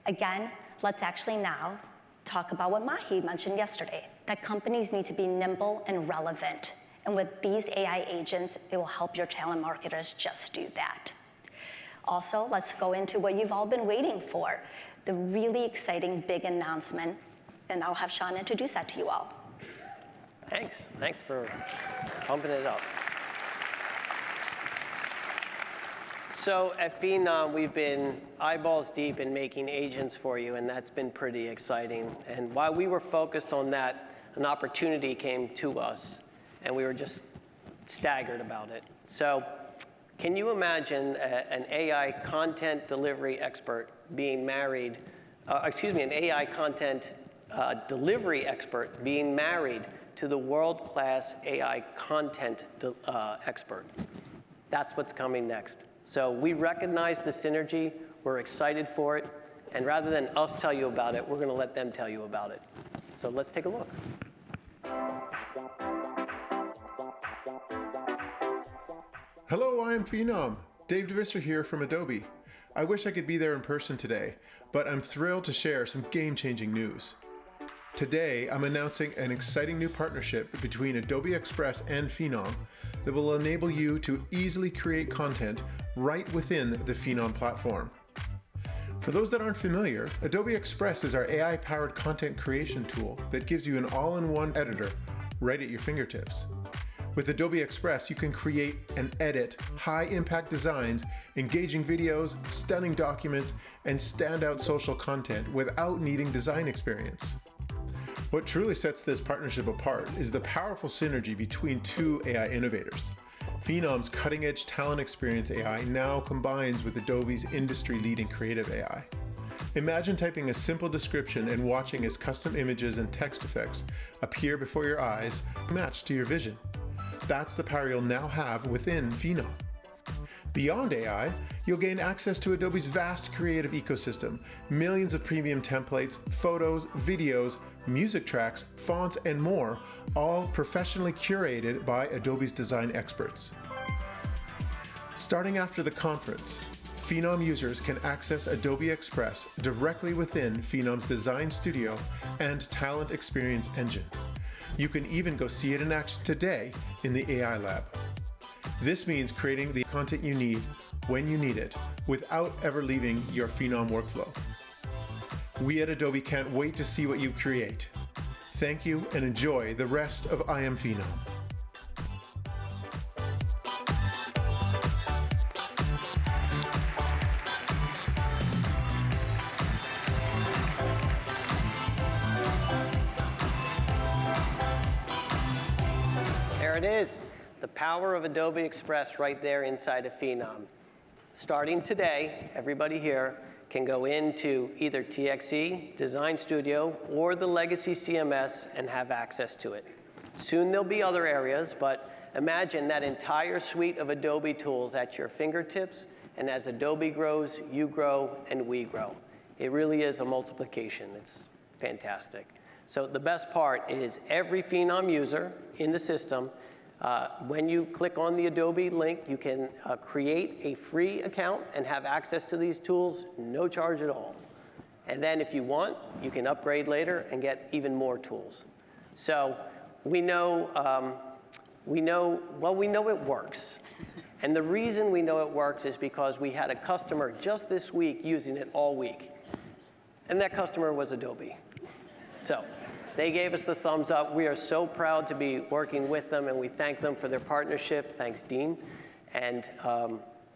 Again, let's actually now talk about what Mahe mentioned yesterday, that companies need to be nimble and relevant. And with these AI agents, it will help your talent marketers just do that. Also, let's go into what you've all been waiting for, the really exciting big announcement, and I'll have Sean introduce that to you all. Thanks for pumping it up. So at Phenom, we've been eyeballs deep in making agents for you, and that's been pretty exciting. And while we were focused on that, an opportunity came to us, and we were just staggered about it. So can you imagine an AI content delivery expert being married, an AI content delivery expert being married to the world-class AI content expert? That's what's coming next. So we recognize the synergy, we're excited for it, and rather than us tell you about it, we're gonna let them tell you about it. So let's take a look. Hello, I am Phenom. Dave DeVisser here from Adobe. I wish I could be there in person today, but I'm thrilled to share some game-changing news. Today, I'm announcing an exciting new partnership between Adobe Express and Phenom that will enable you to easily create content right within the Phenom platform. For those that aren't familiar, Adobe Express is our AI-powered content creation tool that gives you an all-in-one editor right at your fingertips. With Adobe Express, you can create and edit high-impact designs, engaging videos, stunning documents, and standout social content without needing design experience. What truly sets this partnership apart is the powerful synergy between two AI innovators. Phenom's cutting-edge talent experience AI now combines with Adobe's industry-leading creative AI. Imagine typing a simple description and watching as custom images and text effects appear before your eyes, matched to your vision. That's the power you'll now have within Phenom. Beyond AI, you'll gain access to Adobe's vast creative ecosystem, millions of premium templates, photos, videos, music tracks, fonts, and more, all professionally curated by Adobe's design experts. Starting after the conference, Phenom users can access Adobe Express directly within Phenom's Design Studio and Talent Experience Engine. You can even go see it in action today in the AI Lab. This means creating the content you need when you need it without ever leaving your Phenom workflow. We at Adobe can't wait to see what you create. Thank you and enjoy the rest of I Am Phenom. There it is, the power of Adobe Express right there inside of Phenom. Starting today, everybody here can go into either TXE, Design Studio, or the legacy CMS and have access to it. Soon there'll be other areas, but Imagine that entire suite of Adobe tools at your fingertips, and as Adobe grows, you grow, and we grow. It really is a multiplication. It's fantastic. So the best part is every Phenom user in the system, when you click on the Adobe link, you can create a free account and have access to these tools, no charge at all. And then if you want, you can upgrade later and get even more tools. So we know it works. And the reason we know it works is because we had a customer just this week using it all week. And that customer was Adobe. So they gave us the thumbs up. We are so proud to be working with them, and we thank them for their partnership. Thanks, Dean. And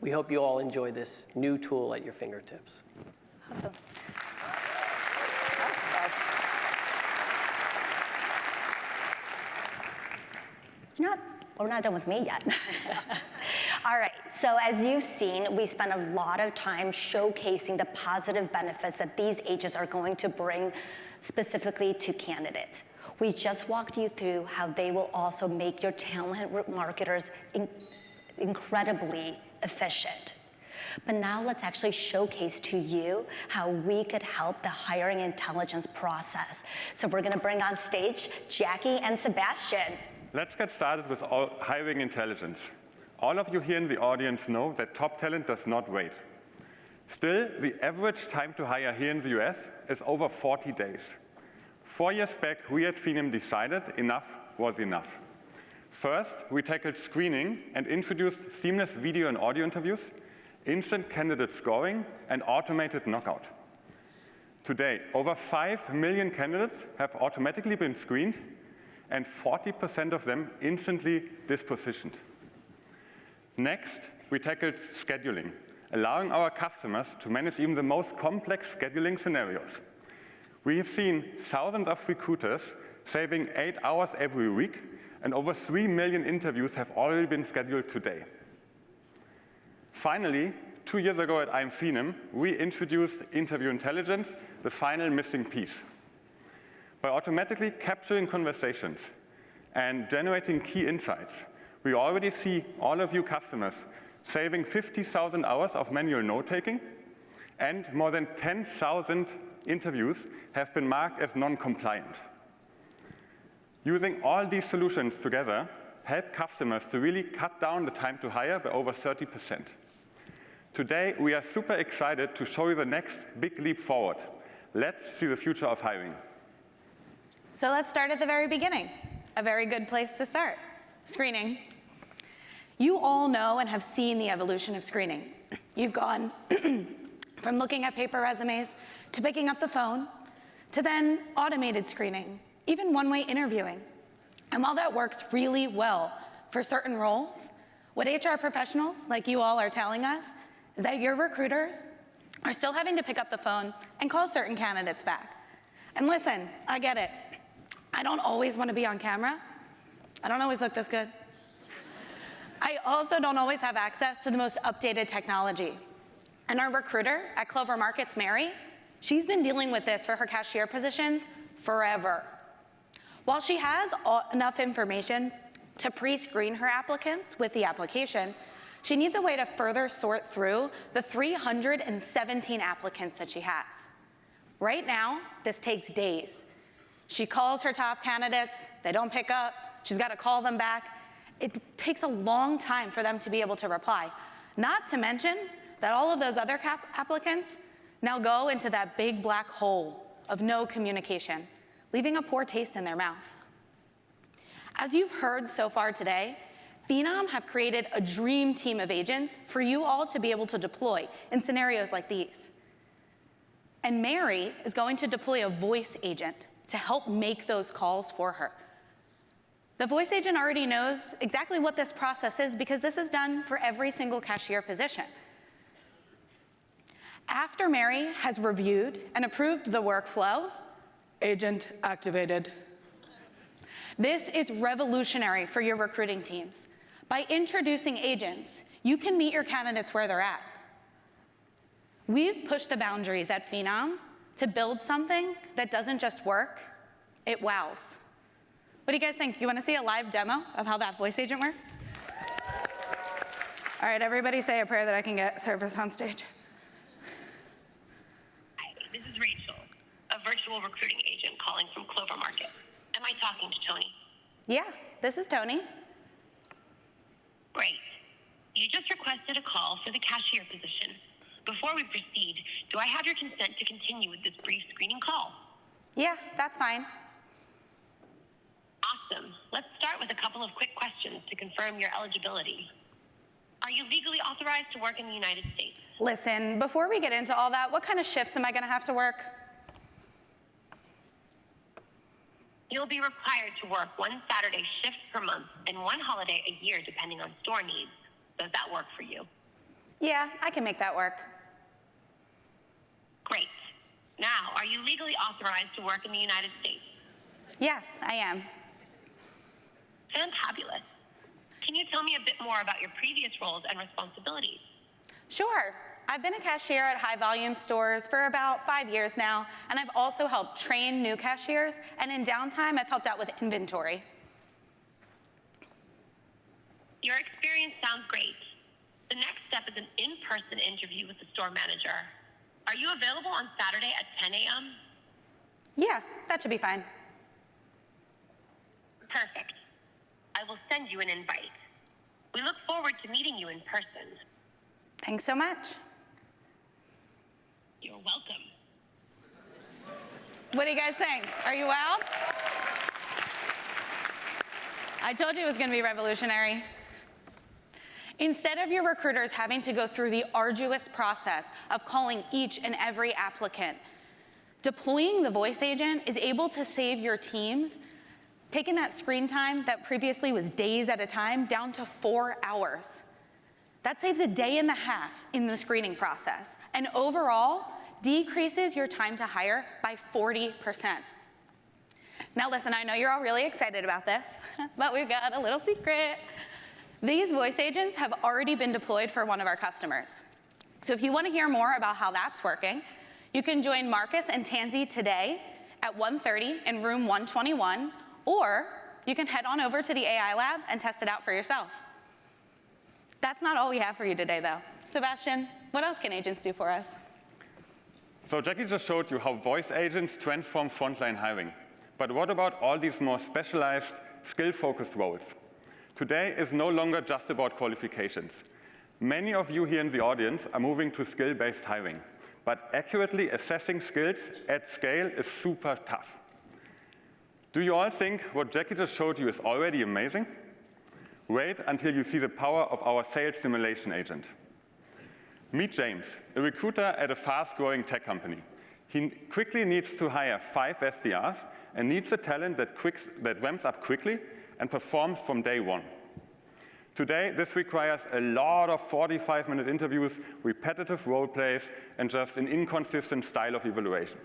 we hope you all enjoy this new tool at your fingertips. Awesome. We're not done with me yet. All right, so as you've seen, we spent a lot of time showcasing the positive benefits that these agents are going to bring specifically to candidates. We just walked you through how they will also make your talent marketers incredibly efficient. But now let's actually showcase to you how we could help the hiring intelligence process. So we're gonna bring on stage Jackie and Sebastian. Let's get started with hiring intelligence. All of you here in the audience know that top talent does not wait. Still, the average time to hire here in the US is over 40 days. 4 years back, we at Phenom decided enough was enough. First, we tackled screening and introduced seamless video and audio interviews, instant candidate scoring, and automated knockout. Today, over 5 million candidates have automatically been screened, and 40% of them instantly dispositioned. Next, we tackled scheduling, allowing our customers to manage even the most complex scheduling scenarios. We have seen thousands of recruiters saving 8 hours every week, and over 3 million interviews have already been scheduled today. Finally, 2 years ago at Phenom, we introduced interview intelligence, the final missing piece. By automatically capturing conversations and generating key insights, we already see all of you customers saving 50,000 hours of manual note-taking, and more than 10,000 interviews have been marked as non-compliant. Using all these solutions together help customers to really cut down the time to hire by over 30%. Today, we are super excited to show you the next big leap forward. Let's see the future of hiring. So let's start at the very beginning. A very good place to start. Screening. You all know and have seen the evolution of screening. You've gone from looking at paper resumes to picking up the phone to then automated screening, even one-way interviewing. And while that works really well for certain roles, what HR professionals like you all are telling us is that your recruiters are still having to pick up the phone and call certain candidates back. And listen, I get it. I don't always want to be on camera. I don't always look this good. I also don't always have access to the most updated technology. And our recruiter at Clover Markets, Mary, she's been dealing with this for her cashier positions forever. While she has enough information to pre-screen her applicants with the application, she needs a way to further sort through the 317 applicants that she has. Right now, this takes days. She calls her top candidates, they don't pick up, she's got to call them back. It takes a long time for them to be able to reply. Not to mention that all of those other applicants now go into that big black hole of no communication, leaving a poor taste in their mouth. As you've heard so far today, Phenom have created a dream team of agents for you all to be able to deploy in scenarios like these. And Mary is going to deploy a voice agent to help make those calls for her. The voice agent already knows exactly what this process is because this is done for every single cashier position. After Mary has reviewed and approved the workflow, agent activated. This is revolutionary for your recruiting teams. By introducing agents, you can meet your candidates where they're at. We've pushed the boundaries at Phenom to build something that doesn't just work, it wows. What do you guys think? You want to see a live demo of how that voice agent works? All right, everybody say a prayer that I can get service on stage. Hi, this is Rachel, a virtual recruiting agent calling from Clover Market. Am I talking to Tony? Yeah, this is Tony. Great. You just requested a call for the cashier position. Before we proceed, do I have your consent to continue with this brief screening call? Yeah, that's fine. Awesome. Let's start with a couple of quick questions to confirm your eligibility. Are you legally authorized to work in the United States? Listen, before we get into all that, what kind of shifts am I going to have to work? You'll be required to work 1 Saturday shift per month and 1 holiday a year depending on store needs. Does that work for you? Yeah, I can make that work. Great. Now, are you legally authorized to work in the United States? Yes, I am. Fantabulous. Can you tell me a bit more about your previous roles and responsibilities? Sure. I've been a cashier at high-volume stores for about 5 years now, and I've also helped train new cashiers, and in downtime, I've helped out with inventory. Your experience sounds great. The next step is an in-person interview with the store manager. Are you available on Saturday at 10 a.m.? Yeah, that should be fine. Perfect. I will send you an invite. We look forward to meeting you in person. Thanks so much. You're welcome. What do you guys think? Are you wild? I told you it was going to be revolutionary. Instead of your recruiters having to go through the arduous process of calling each and every applicant, deploying the voice agent is able to save your teams, taking that screen time that previously was days at a time down to 4 hours. That saves a day and a half in the screening process, and overall decreases your time to hire by 40%. Now listen, I know you're all really excited about this, but we've got a little secret. These voice agents have already been deployed for one of our customers. So if you want to hear more about how that's working, you can join Marcus and Tansy today at 1:30 in room 121, or you can head on over to the AI lab and test it out for yourself. That's not all we have for you today, though. Sebastian, what else can agents do for us? So Jackie just showed you how voice agents transform frontline hiring. But what about all these more specialized, skill-focused roles? Today is no longer just about qualifications. Many of you here in the audience are moving to skill-based hiring. But accurately assessing skills at scale is super tough. Do you all think what Jackie just showed you is already amazing? Wait until you see the power of our sales simulation agent. Meet James, a recruiter at a fast-growing tech company. He quickly needs to hire 5 SDRs and needs a talent that ramps up quickly and performs from day one. Today, this requires a lot of 45-minute interviews, repetitive role plays, and just an inconsistent style of evaluation.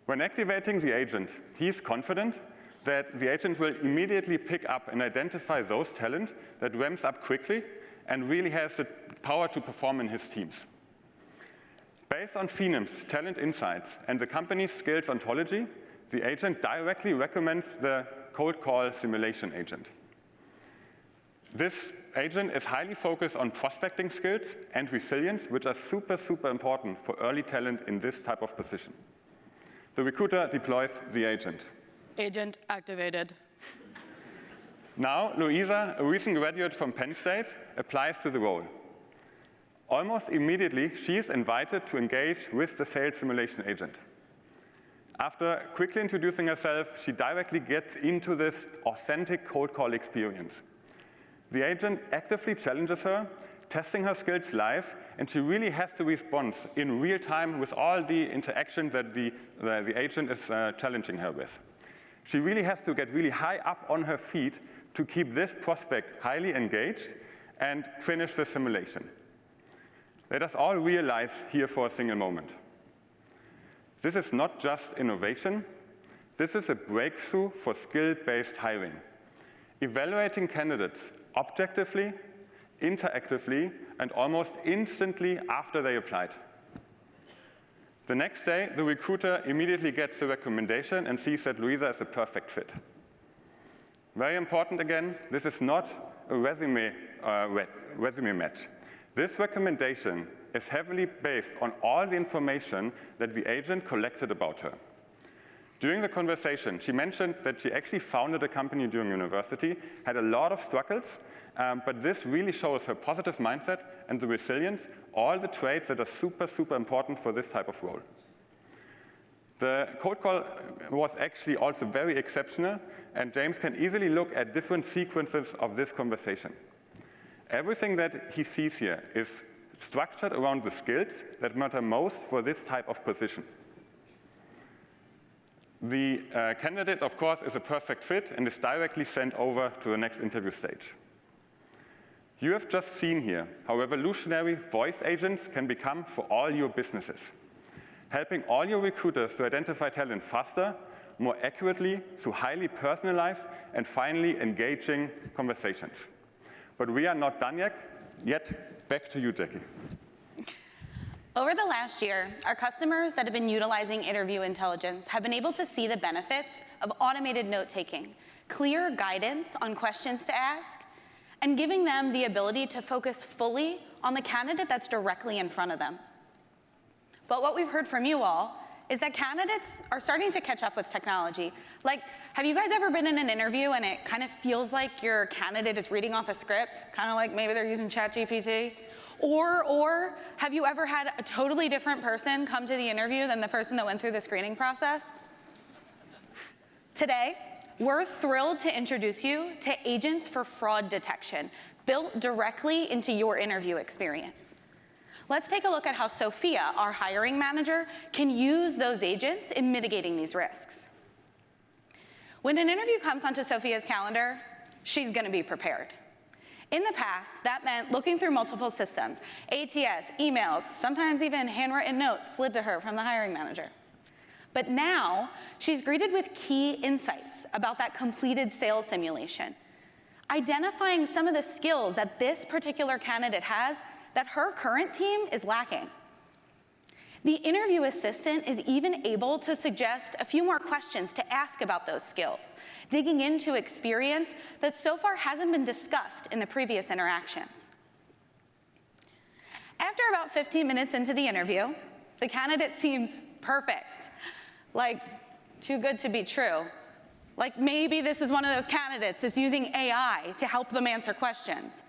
When activating the agent, he's confident that the agent will immediately pick up and identify those talent that ramps up quickly and really has the power to perform in his teams. Based on Phenom's talent insights and the company's skills ontology, the agent directly recommends the cold call simulation agent. This agent is highly focused on prospecting skills and resilience, which are super, super important for early talent in this type of position. The recruiter deploys the agent. Agent activated. Now, Louisa, a recent graduate from Penn State, applies to the role. Almost immediately, she is invited to engage with the sales simulation agent. After quickly introducing herself, she directly gets into this authentic cold call experience. The agent actively challenges her, testing her skills live, and she really has to respond in real time with all the interaction that the agent is challenging her with. She really has to get really high up on her feet to keep this prospect highly engaged and finish the simulation. Let us all realize here for a single moment. This is not just innovation. This is a breakthrough for skill-based hiring. Evaluating candidates objectively, interactively, and almost instantly after they applied. The next day, the recruiter immediately gets the recommendation and sees that Louisa is a perfect fit. Very important again, this is not a resume match. This recommendation is heavily based on all the information that the agent collected about her. During the conversation, she mentioned that she actually founded a company during university, had a lot of struggles, but this really shows her positive mindset and the resilience, all the traits that are super, super important for this type of role. The code call was actually also very exceptional, and James can easily look at different sequences of this conversation. Everything that he sees here is structured around the skills that matter most for this type of position. The candidate, of course, is a perfect fit and is directly sent over to the next interview stage. You have just seen here how revolutionary voice agents can become for all your businesses, helping all your recruiters to identify talent faster, more accurately, through highly personalized and finally engaging conversations. But we are not done yet. Back to you, Jackie. Over the last year, our customers that have been utilizing interview intelligence have been able to see the benefits of automated note-taking, clear guidance on questions to ask, and giving them the ability to focus fully on the candidate that's directly in front of them. But what we've heard from you all is that candidates are starting to catch up with technology. Like, have you guys ever been in an interview and it kind of feels like your candidate is reading off a script, kind of like maybe they're using ChatGPT? Or have you ever had a totally different person come to the interview than the person that went through the screening process? Today, we're thrilled to introduce you to agents for fraud detection, built directly into your interview experience. Let's take a look at how Sophia, our hiring manager, can use those agents in mitigating these risks. When an interview comes onto Sophia's calendar, she's going to be prepared. In the past, that meant looking through multiple systems, ATS, emails, sometimes even handwritten notes slid to her from the hiring manager. But now, she's greeted with key insights about that completed sales simulation, identifying some of the skills that this particular candidate has that her current team is lacking. The interview assistant is even able to suggest a few more questions to ask about those skills, digging into experience that so far hasn't been discussed in the previous interactions. After about 15 minutes into the interview, the candidate seems perfect, like too good to be true. Like maybe this is one of those candidates that's using AI to help them answer questions.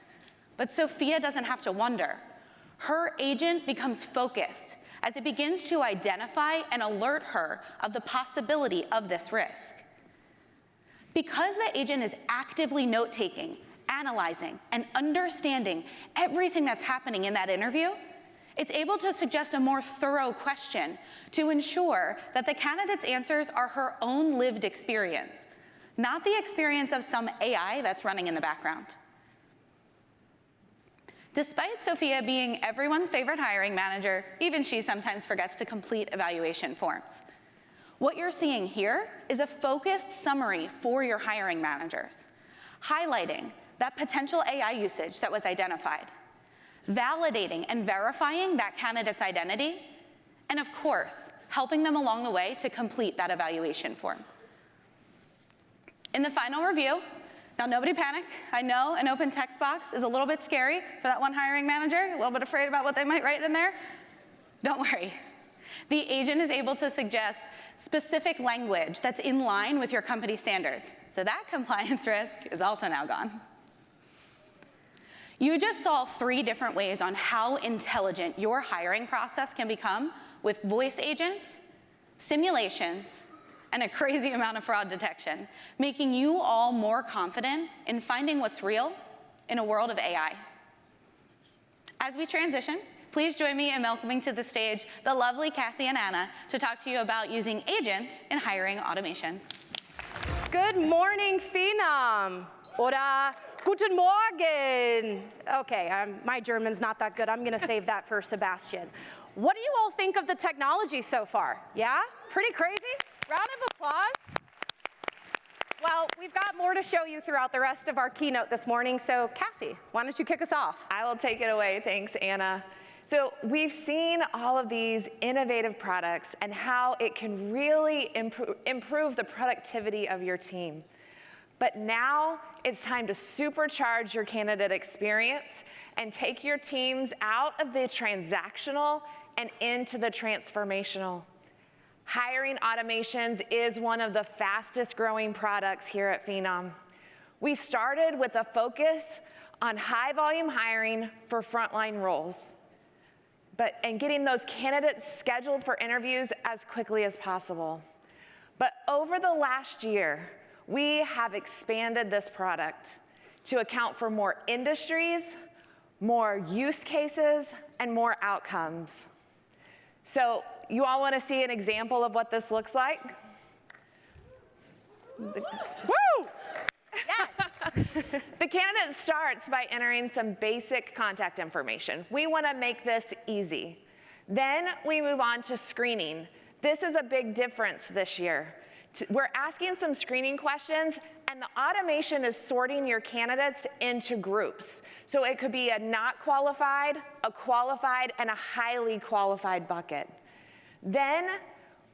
But Sophia doesn't have to wonder. Her agent becomes focused as it begins to identify and alert her of the possibility of this risk. Because the agent is actively note-taking, analyzing, and understanding everything that's happening in that interview, it's able to suggest a more thorough question to ensure that the candidate's answers are her own lived experience, not the experience of some AI that's running in the background. Despite Sophia being everyone's favorite hiring manager, even she sometimes forgets to complete evaluation forms. What you're seeing here is a focused summary for your hiring managers, highlighting that potential AI usage that was identified, validating and verifying that candidate's identity, and of course, helping them along the way to complete that evaluation form. In the final review, now, nobody panic. I know an open text box is a little bit scary for that one hiring manager, a little bit afraid about what they might write in there. Don't worry. The agent is able to suggest specific language that's in line with your company standards. So that compliance risk is also now gone. You just saw 3 different ways on how intelligent your hiring process can become with voice agents, simulations, and a crazy amount of fraud detection, making you all more confident in finding what's real in a world of AI. As we transition, please join me in welcoming to the stage the lovely Cassie and Anna to talk to you about using agents in hiring automations. Good morning, Phenom. Oder guten Morgen. Okay, my German's not that good. I'm going to save that for Sebastian. What do you all think of the technology so far? Yeah? Pretty crazy? Round of applause. Well, we've got more to show you throughout the rest of our keynote this morning, so Cassie, why don't you kick us off? I will take it away. Thanks, Anna. So we've seen all of these innovative products and how it can really improve the productivity of your team. But now it's time to supercharge your candidate experience and take your teams out of the transactional and into the transformational. Hiring automations is one of the fastest growing products here at Phenom. We started with a focus on high volume hiring for frontline roles, and getting those candidates scheduled for interviews as quickly as possible. But over the last year, we have expanded this product to account for more industries, more use cases, and more outcomes. So you all want to see an example of what this looks like? Woo! Yes. The candidate starts by entering some basic contact information. We want to make this easy. Then we move on to screening. This is a big difference this year. We're asking some screening questions, and the automation is sorting your candidates into groups. So it could be a not qualified, a qualified, and a highly qualified bucket. Then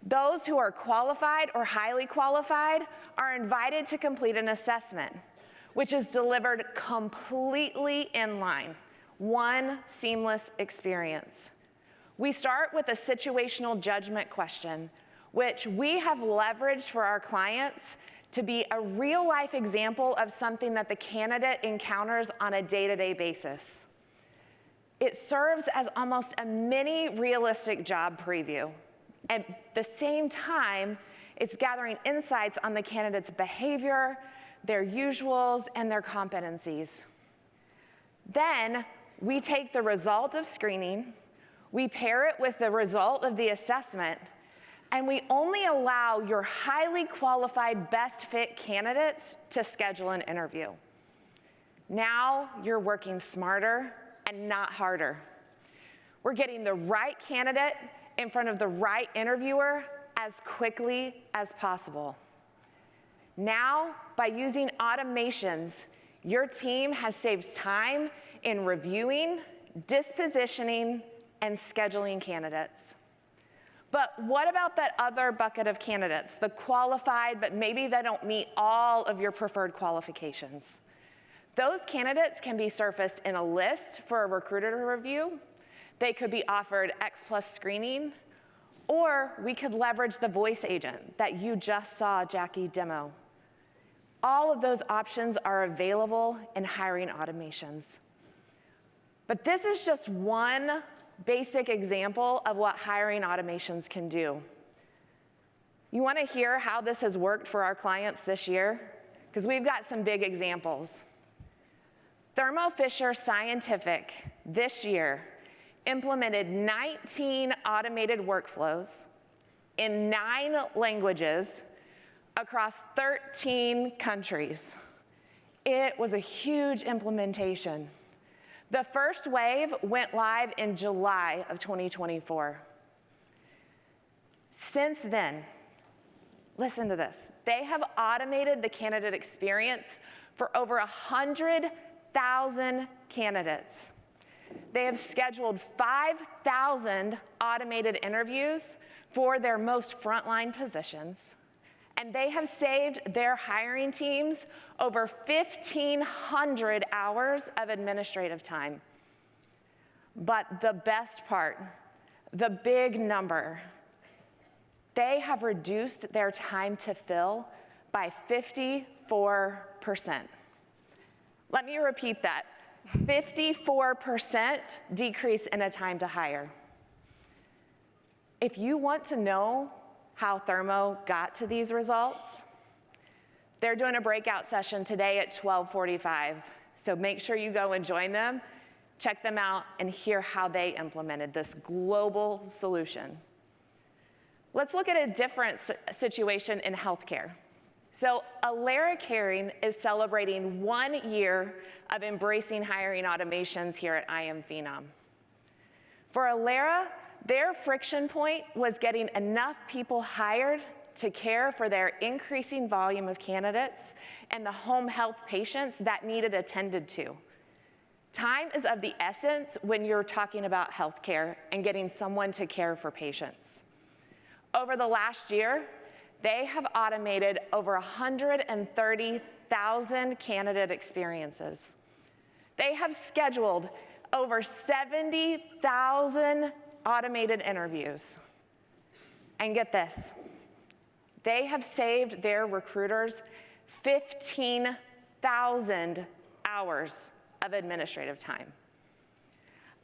those who are qualified or highly qualified are invited to complete an assessment, which is delivered completely in line, one seamless experience. We start with a situational judgment question, which we have leveraged for our clients to be a real-life example of something that the candidate encounters on a day-to-day basis. It serves as almost a mini realistic job preview. At the same time, it's gathering insights on the candidate's behavior, their usuals, and their competencies. Then we take the result of screening, we pair it with the result of the assessment, and we only allow your highly qualified best fit candidates to schedule an interview. Now you're working smarter and not harder. We're getting the right candidate in front of the right interviewer as quickly as possible. Now, by using automations, your team has saved time in reviewing, dispositioning, and scheduling candidates. But what about that other bucket of candidates, the qualified, but maybe they don't meet all of your preferred qualifications? Those candidates can be surfaced in a list for a recruiter to review. They could be offered X+ screening, or we could leverage the voice agent that you just saw Jackie demo. All of those options are available in hiring automations. But this is just one basic example of what hiring automations can do. You want to hear how this has worked for our clients this year? Because we've got some big examples. Thermo Fisher Scientific this year implemented 19 automated workflows in 9 languages across 13 countries. It was a huge implementation. The first wave went live in July of 2024. Since then, listen to this, they have automated the candidate experience for over 100,000 candidates. They have scheduled 5,000 automated interviews for their most frontline positions, and they have saved their hiring teams over 1,500 hours of administrative time. But the best part, the big number, they have reduced their time to fill by 54%. Let me repeat that. 54% decrease in a time to hire. If you want to know how Thermo got to these results, they're doing a breakout session today at 12:45. So make sure you go and join them, check them out, and hear how they implemented this global solution. Let's look at a different situation in healthcare. So Alera Caring is celebrating 1 year of embracing hiring automations here at I Am Phenom. For Alera, their friction point was getting enough people hired to care for their increasing volume of candidates and the home health patients that needed attended to. Time is of the essence when you're talking about healthcare and getting someone to care for patients. Over the last year, they have automated over 130,000 1,000 candidate experiences. They have scheduled over 70,000 automated interviews. And get this, they have saved their recruiters 15,000 hours of administrative time.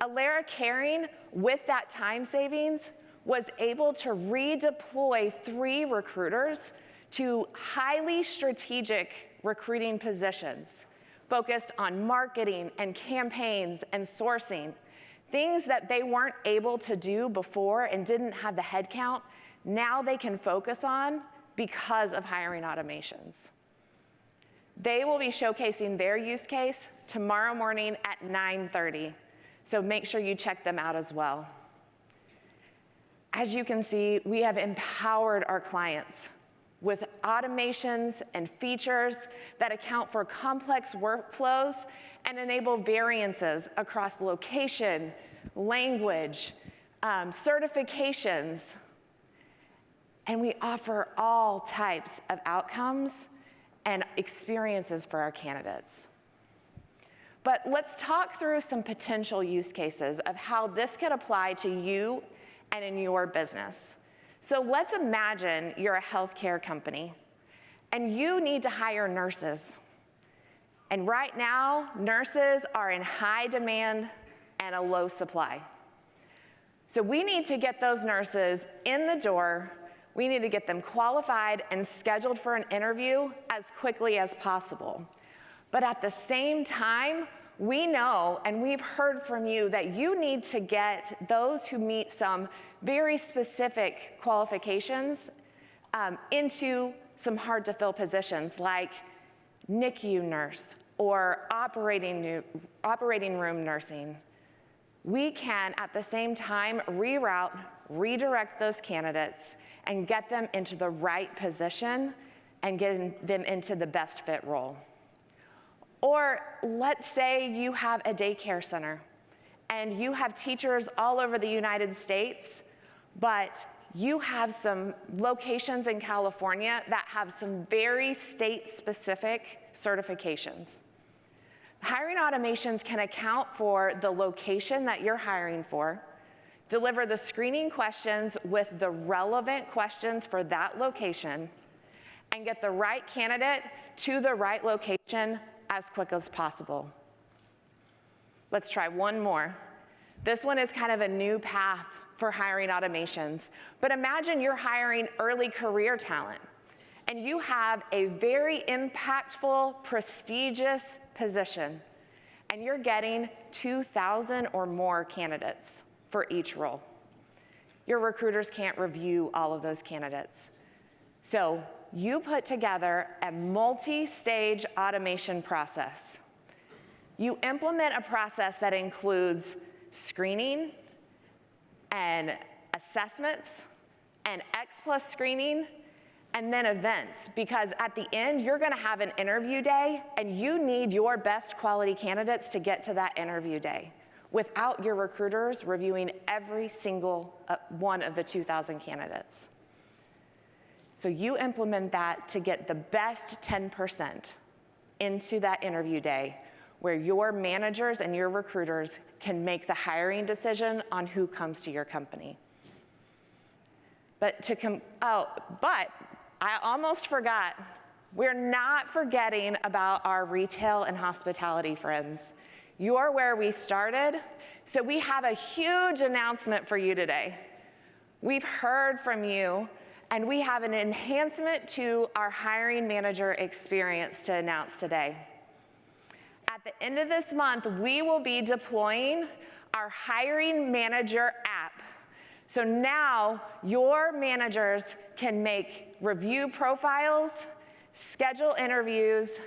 Alara Caring, with that time savings, was able to redeploy 3 recruiters to highly strategic recruiting positions focused on marketing and campaigns and sourcing, things that they weren't able to do before and didn't have the headcount. Now they can focus on because of hiring automations. They will be showcasing their use case tomorrow morning at 9:30, so make sure you check them out as well. As you can see, we have empowered our clients with automations and features that account for complex workflows and enable variances across location, language, certifications. And we offer all types of outcomes and experiences for our candidates. But let's talk through some potential use cases of how this could apply to you and in your business. So let's imagine you're a healthcare company and you need to hire nurses. And right now, nurses are in high demand and a low supply. So we need to get those nurses in the door. We need to get them qualified and scheduled for an interview as quickly as possible. But at the same time, we know and we've heard from you that you need to get those who meet some very specific qualifications into some hard to fill positions like NICU nurse or operating room nursing. We can at the same time redirect those candidates and get them into the right position and get them into the best fit role. Or let's say you have a daycare center and you have teachers all over the United States, but you have some locations in California that have some very state-specific certifications. Hiring automations can account for the location that you're hiring for, deliver the screening questions with the relevant questions for that location, and get the right candidate to the right location as quick as possible. Let's try one more. This one is kind of a new path for hiring automations, but imagine you're hiring early career talent and you have a very impactful, prestigious position, and you're getting 2,000 or more candidates for each role. Your recruiters can't review all of those candidates. So you put together a multi-stage automation process. You implement a process that includes screening and assessments and X+ screening and then events, because at the end you're going to have an interview day and you need your best quality candidates to get to that interview day without your recruiters reviewing every single one of the 2,000 candidates. So you implement that to get the best 10% into that interview day where your managers and your recruiters can make the hiring decision on who comes to your company. But I almost forgot, we're not forgetting about our retail and hospitality friends. You're where we started, so we have a huge announcement for you today. We've heard from you, and we have an enhancement to our hiring manager experience to announce today. At the end of this month, we will be deploying our hiring manager app. So now your managers can make review profiles, schedule interviews,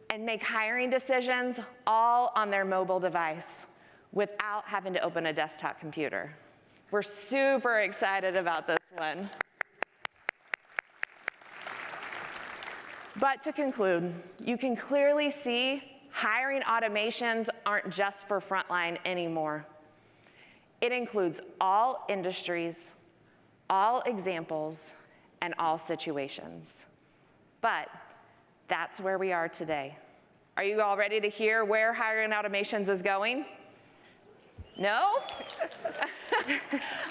and make hiring decisions all on their mobile device without having to open a desktop computer. We're super excited about this one. But to conclude, you can clearly see hiring automations aren't just for frontline anymore. It includes all industries, all examples, and all situations. But That's where we are today. Are you all ready to hear where hiring automations is going? No?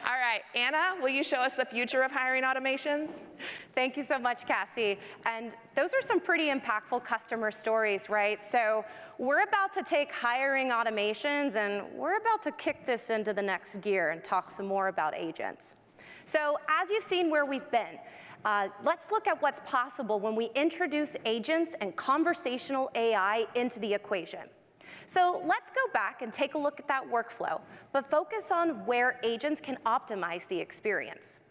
All right, Anna, will you show us the future of hiring automations? Thank you so much, Cassie. And those are some pretty impactful customer stories, right? So we're about to take hiring automations and we're about to kick this into the next gear and talk some more about agents. So as you've seen where we've been, let's look at what's possible when we introduce agents and conversational AI into the equation. So let's go back and take a look at that workflow, but focus on where agents can optimize the experience.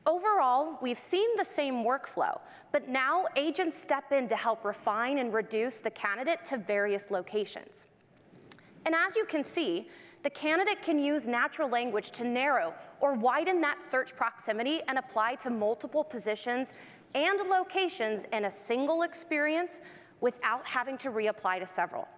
Overall, we've seen the same workflow, but now agents step in to help refine and reduce the candidate to various locations. And as you can see, the candidate can use natural language to narrow or widen that search proximity and apply to multiple positions and locations in a single experience without having to reapply to several.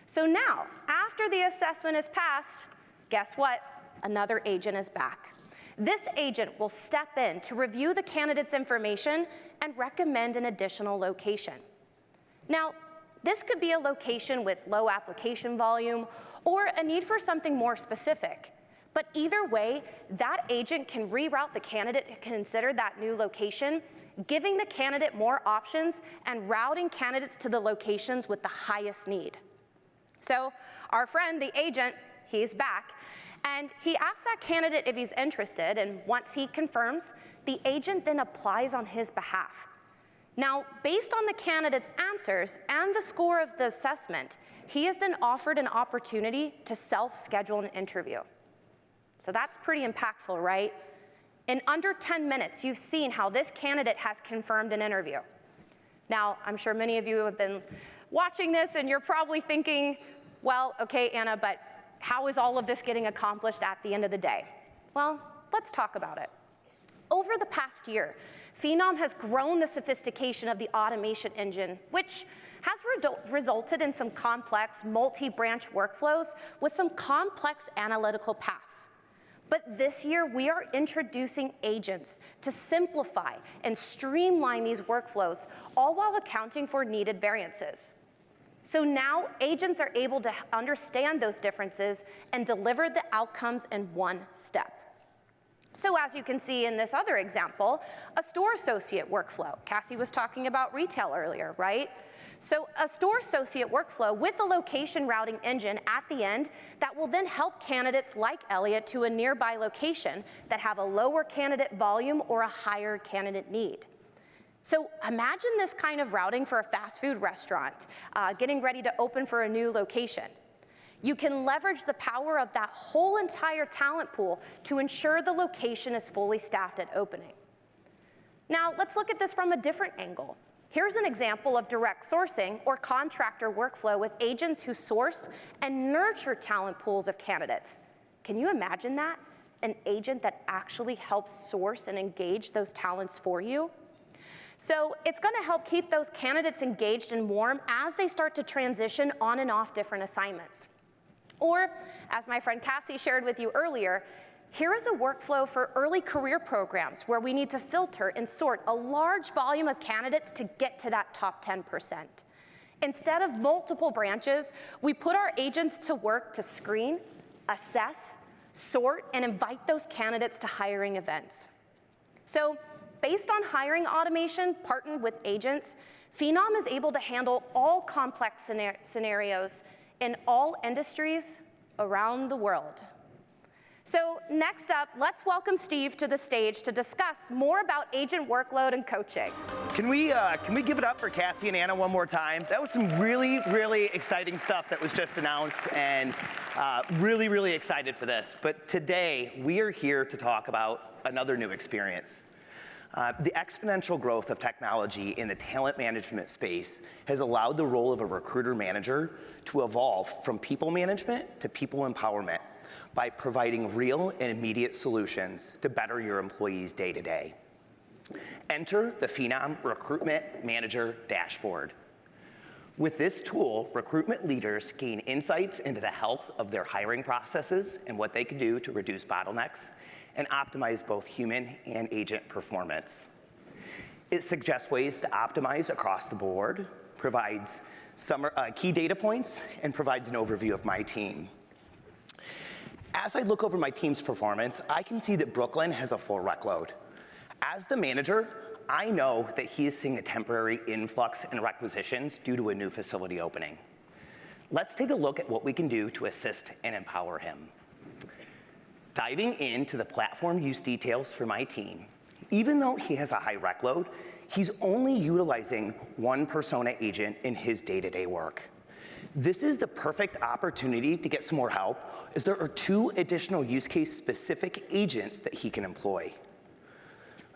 So now, after the assessment is passed, guess what? Another agent is back. This agent will step in to review the candidate's information and recommend an additional location. Now, this could be a location with low application volume or a need for something more specific. But either way, that agent can reroute the candidate to consider that new location, giving the candidate more options and routing candidates to the locations with the highest need. So our friend, the agent, he's back, and he asks that candidate if he's interested, and once he confirms, the agent then applies on his behalf. Now, based on the candidate's answers and the score of the assessment, he is then offered an opportunity to self-schedule an interview. So that's pretty impactful, right? In under 10 minutes, you've seen how this candidate has confirmed an interview. Now, I'm sure many of you have been watching this and you're probably thinking, well, okay, Anna, but how is all of this getting accomplished at the end of the day? Well, let's talk about it. Over the past year, Phenom has grown the sophistication of the automation engine, which has resulted in some complex multi-branch workflows with some complex analytical paths. But this year, we are introducing agents to simplify and streamline these workflows, all while accounting for needed variances. So now, agents are able to understand those differences and deliver the outcomes in one step. So as you can see in this other example, a store associate workflow. Cassie was talking about retail earlier, right? So a store associate workflow with a location routing engine at the end that will then help candidates like Elliot to a nearby location that have a lower candidate volume or a higher candidate need. So imagine this kind of routing for a fast food restaurant getting ready to open for a new location. You can leverage the power of that whole entire talent pool to ensure the location is fully staffed at opening. Now, let's look at this from a different angle. Here's an example of direct sourcing or contractor workflow with agents who source and nurture talent pools of candidates. Can you imagine that? An agent that actually helps source and engage those talents for you? So it's going to help keep those candidates engaged and warm as they start to transition on and off different assignments. Or, as my friend Cassie shared with you earlier, here is a workflow for early career programs where we need to filter and sort a large volume of candidates to get to that top 10%. Instead of multiple branches, we put our agents to work to screen, assess, sort, and invite those candidates to hiring events. So, based on hiring automation partnered with agents, Phenom is able to handle all complex scenarios in all industries around the world. So next up, let's welcome Steve to the stage to discuss more about agent workload and coaching. Can we give it up for Cassie and Anna one more time? That was some really, really exciting stuff that was just announced, and really, really excited for this. But today, we are here to talk about another new experience. The exponential growth of technology in the talent management space has allowed the role of a recruiter manager to evolve from people management to people empowerment by providing real and immediate solutions to better your employees day to day. Enter the Phenom Recruitment Manager Dashboard. With this tool, recruitment leaders gain insights into the health of their hiring processes and what they can do to reduce bottlenecks and optimize both human and agent performance. It suggests ways to optimize across the board, provides some key data points, and provides an overview of my team. As I look over my team's performance, I can see that Brooklyn has a full rec load. As the manager, I know that he is seeing a temporary influx in requisitions due to a new facility opening. Let's take a look at what we can do to assist and empower him. Diving into the platform use details for my team, even though he has a high rec load, he's only utilizing one persona agent in his day-to-day work. This is the perfect opportunity to get some more help, as there are 2 additional use case specific agents that he can employ.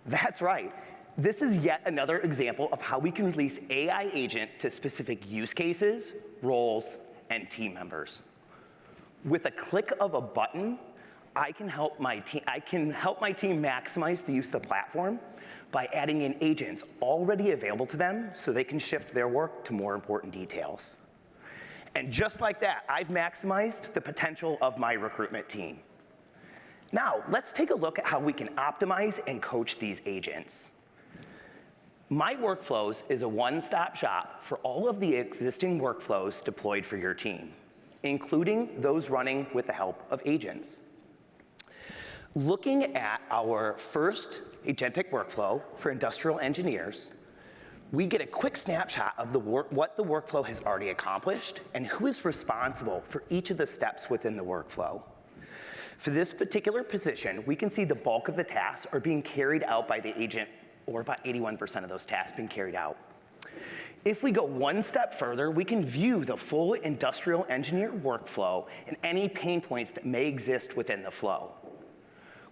That's right. This is yet another example of how we can release AI agent to specific use cases, roles, and team members. With a click of a button, I can help my team maximize the use of the platform by adding in agents already available to them so they can shift their work to more important details. And just like that, I've maximized the potential of my recruitment team. Now, let's take a look at how we can optimize and coach these agents. My Workflows is a one-stop shop for all of the existing workflows deployed for your team, including those running with the help of agents. Looking at our first agentic workflow for industrial engineers, we get a quick snapshot of what the workflow has already accomplished and who is responsible for each of the steps within the workflow. For this particular position, we can see the bulk of the tasks are being carried out by the agent, or about 81% of those tasks being carried out. If we go one step further, we can view the full industrial engineer workflow and any pain points that may exist within the flow.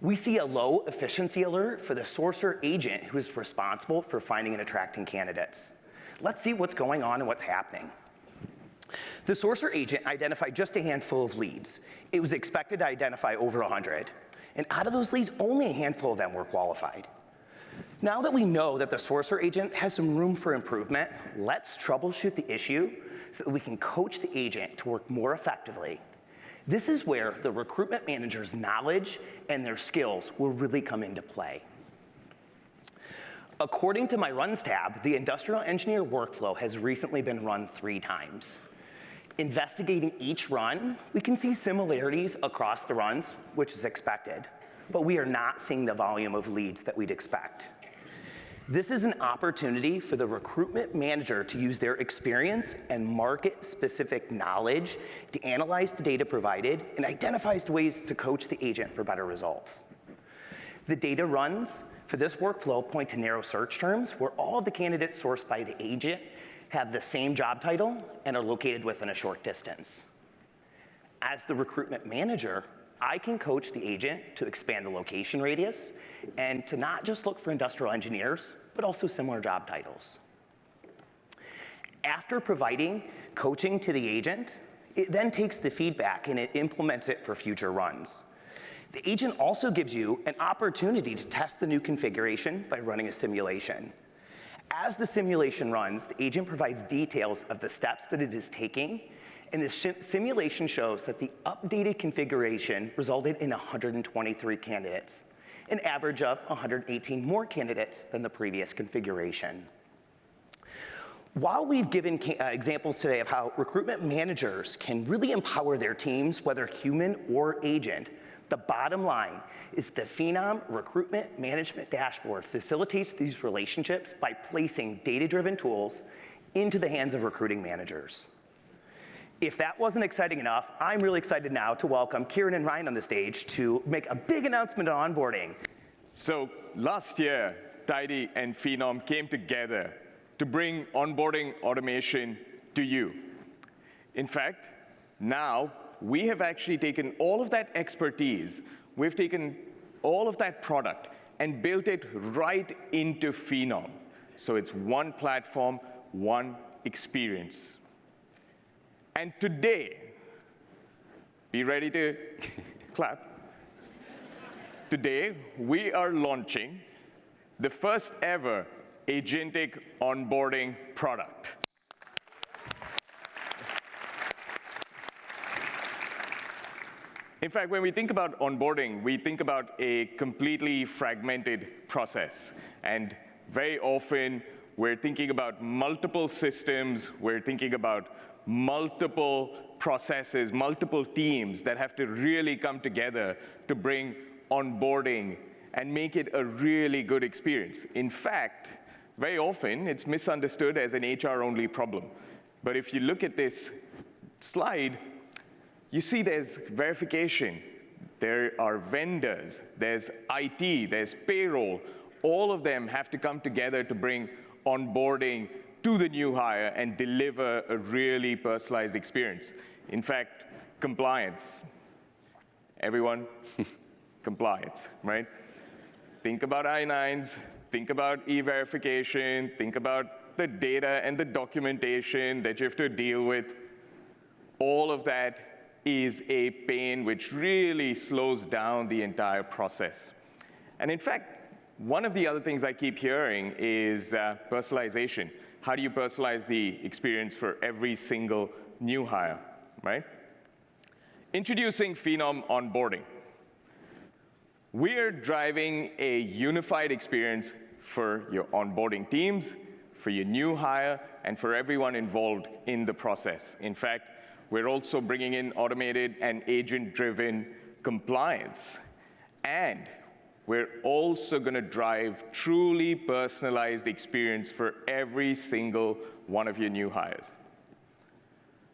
We see a low efficiency alert for the sourcer agent who is responsible for finding and attracting candidates. Let's see what's going on and what's happening. The sourcer agent identified just a handful of leads. It was expected to identify over 100. And out of those leads, only a handful of them were qualified. Now that we know that the sourcer agent has some room for improvement, let's troubleshoot the issue so that we can coach the agent to work more effectively. This is where the recruitment manager's knowledge and their skills will really come into play. According to my Runs tab, the industrial engineer workflow has recently been run 3 times. Investigating each run, we can see similarities across the runs, which is expected, but we are not seeing the volume of leads that we'd expect. This is an opportunity for the recruitment manager to use their experience and market-specific knowledge to analyze the data provided and identify ways to coach the agent for better results. The data runs for this workflow point to narrow search terms where all of the candidates sourced by the agent have the same job title and are located within a short distance. As the recruitment manager, I can coach the agent to expand the location radius and to not just look for industrial engineers, but also similar job titles. After providing coaching to the agent, it then takes the feedback and it implements it for future runs. The agent also gives you an opportunity to test the new configuration by running a simulation. As the simulation runs, the agent provides details of the steps that it is taking, and the simulation shows that the updated configuration resulted in 123 candidates, an average of 118 more candidates than the previous configuration. While we've given examples today of how recruitment managers can really empower their teams, whether human or agent, the bottom line is the Phenom Recruitment Management Dashboard facilitates these relationships by placing data-driven tools into the hands of recruiting managers. If that wasn't exciting enough, I'm really excited now to welcome Kieran and Ryan on the stage to make a big announcement on onboarding. So last year, Tidy and Phenom came together to bring onboarding automation to you. In fact, now we have actually taken all of that expertise, we've taken all of that product and built it right into Phenom. So it's one platform, one experience. And today, be ready to clap. Today, we are launching the first ever agentic onboarding product. In fact, when we think about onboarding, we think about a completely fragmented process. And Very often, we're thinking about multiple systems, we're thinking about multiple processes, multiple teams that have to really come together to bring onboarding and make it a really good experience. In fact, very often, it's misunderstood as an HR-only problem. But if you look at this slide, you see there's verification, there are vendors, there's IT, there's payroll. All of them have to come together to bring onboarding to the new hire and deliver a really personalized experience. In fact, compliance. Everyone, compliance, right? Think about I-9s, think about e-verification, think about the data and the documentation that you have to deal with. All of that is a pain which really slows down the entire process. And in fact, one of the other things I keep hearing is personalization. How do you personalize the experience for every single new hire, right? Introducing Phenom Onboarding. We're driving a unified experience for your onboarding teams, for your new hire, and for everyone involved in the process. In fact, we're also bringing in automated and agent-driven compliance. And we're also going to drive truly personalized experience for every single one of your new hires.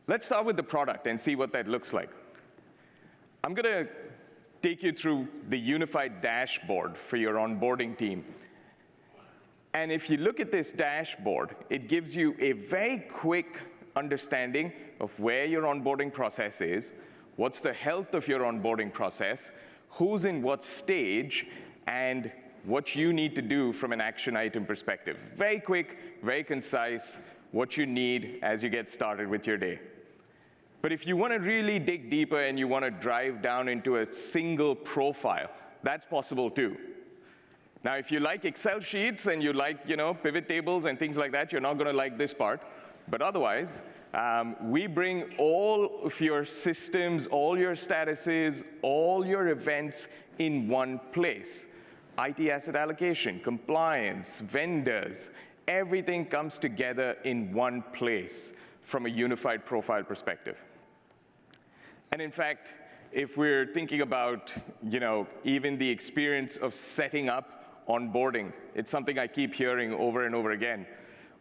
Let's start with the product and see what that looks like. I'm going to take you through the unified dashboard for your onboarding team. And if you look at this dashboard, it gives you a very quick understanding of where your onboarding process is, what's the health of your onboarding process, who's in what stage, and what you need to do from an action item perspective. Very quick, very concise, what you need as you get started with your day. But if you want to really dig deeper and you want to drive down into a single profile, that's possible too. Now, if you like Excel sheets and you like, pivot tables and things like that, you're not going to like this part. But otherwise, we bring all of your systems, all your statuses, all your events in one place. IT asset allocation, compliance, vendors, everything comes together in one place from a unified profile perspective. And in fact, if we're thinking about, even the experience of setting up onboarding, it's something I keep hearing over and over again.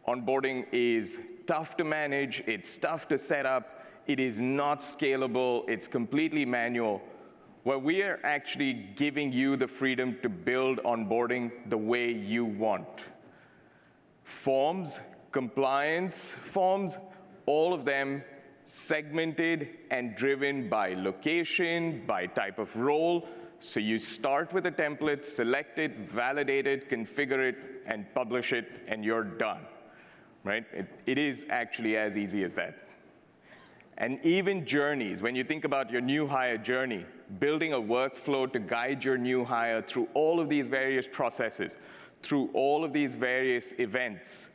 Onboarding is tough to manage, it's tough to set up, it is not scalable, it's completely manual. Well, we are actually giving you the freedom to build onboarding the way you want. Forms, compliance forms, all of them segmented and driven by location, by type of role. So you start with a template, select it, validate it, configure it, and publish it, and you're done, right? It is actually as easy as that. And even journeys, when you think about your new hire journey, building a workflow to guide your new hire through all of these various processes, through all of these various events,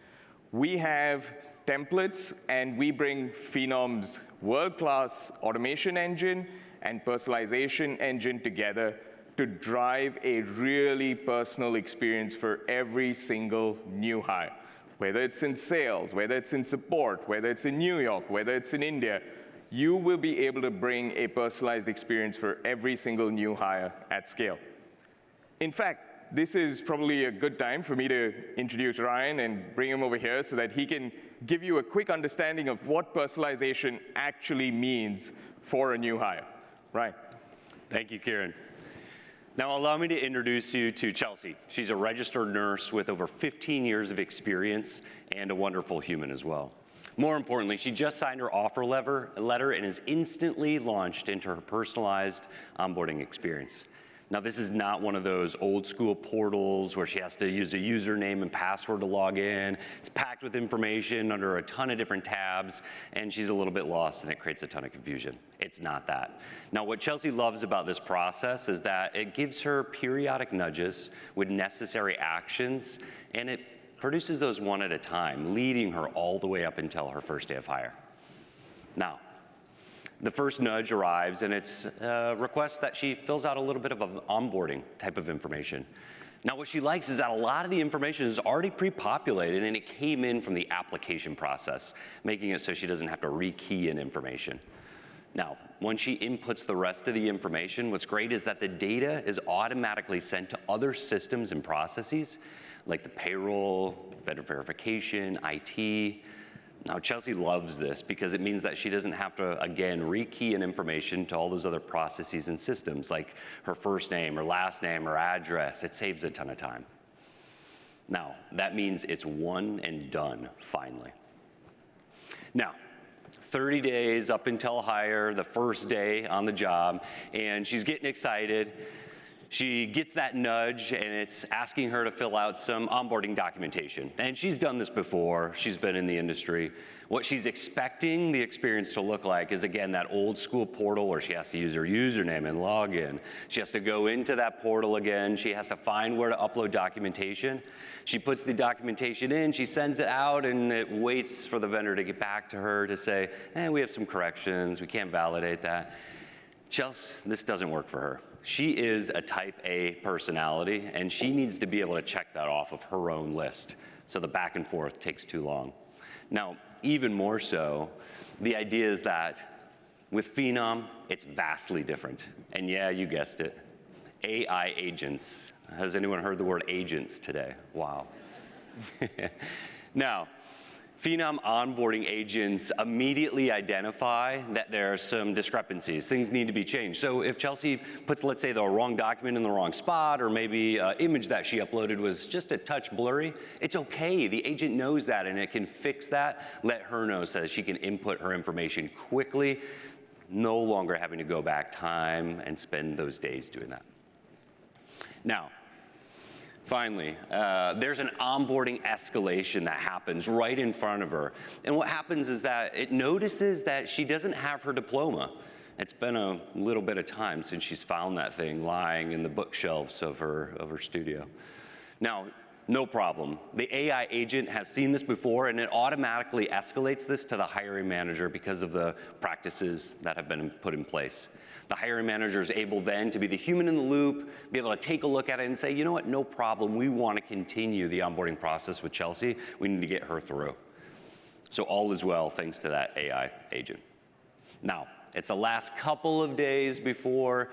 we have templates, and we bring Phenom's world-class automation engine and personalization engine together to drive a really personal experience for every single new hire. Whether it's in sales, whether it's in support, whether it's in New York, whether it's in India, you will be able to bring a personalized experience for every single new hire at scale. In fact, this is probably a good time for me to introduce Ryan and bring him over here so that he can give you a quick understanding of what personalization actually means for a new hire. Ryan. Thank you, Kieran. Now allow me to introduce you to Chelsea. She's a registered nurse with over 15 years of experience and a wonderful human as well. More importantly, she just signed her offer letter and is instantly launched into her personalized onboarding experience. Now, this is not one of those old school portals where she has to use a username and password to log in. It's packed with information under a ton of different tabs, and she's a little bit lost, and it creates a ton of confusion. It's not that. Now, what Chelsea loves about this process is that it gives her periodic nudges with necessary actions, and it produces those one at a time, leading her all the way up until her first day of hire. Now, the first nudge arrives, and it's a request that she fills out a little bit of an onboarding type of information. Now, what she likes is that a lot of the information is already pre-populated and it came in from the application process, making it so she doesn't have to rekey in information. Now, when she inputs the rest of the information, what's great is that the data is automatically sent to other systems and processes, like the payroll, vendor verification, IT. Now, Chelsea loves this because it means that she doesn't have to, again, rekey in information to all those other processes and systems, like her first name, her last name, her address. It saves a ton of time. Now, that means it's one and done, finally. Now, 30 days up until hire, the first day on the job, and she's getting excited. She gets that nudge, and it's asking her to fill out some onboarding documentation. And she's done this before. She's been in the industry. What she's expecting the experience to look like is, again, that old school portal where she has to use her username and log in. She has to go into that portal again. She has to find where to upload documentation. She puts the documentation in, she sends it out, and it waits for the vendor to get back to her to say, we have some corrections. We can't validate that. Chelsea, this doesn't work for her. She is a type A personality, and she needs to be able to check that off of her own list. So the back and forth takes too long. Now, even more so, the idea is that with Phenom, it's vastly different. And yeah, you guessed it, AI agents. Has anyone heard the word agents today? Wow. Now, Phenom onboarding agents immediately identify that there are some discrepancies. Things need to be changed. So if Chelsea puts, let's say, the wrong document in the wrong spot, or maybe an image that she uploaded was just a touch blurry, it's okay. The agent knows that, and it can fix that, let her know so that she can input her information quickly, no longer having to go back time and spend those days doing that. Now, finally, there's an onboarding escalation that happens right in front of her. And what happens is that it notices that she doesn't have her diploma. It's been a little bit of time since she's found that thing lying in the bookshelves of her studio. Now, no problem. The AI agent has seen this before, and it automatically escalates this to the hiring manager because of the practices that have been put in place. The hiring manager is able then to be the human in the loop, be able to take a look at it and say, you know what, no problem. We want to continue the onboarding process with Chelsea. We need to get her through. So all is well thanks to that AI agent. Now, it's the last couple of days before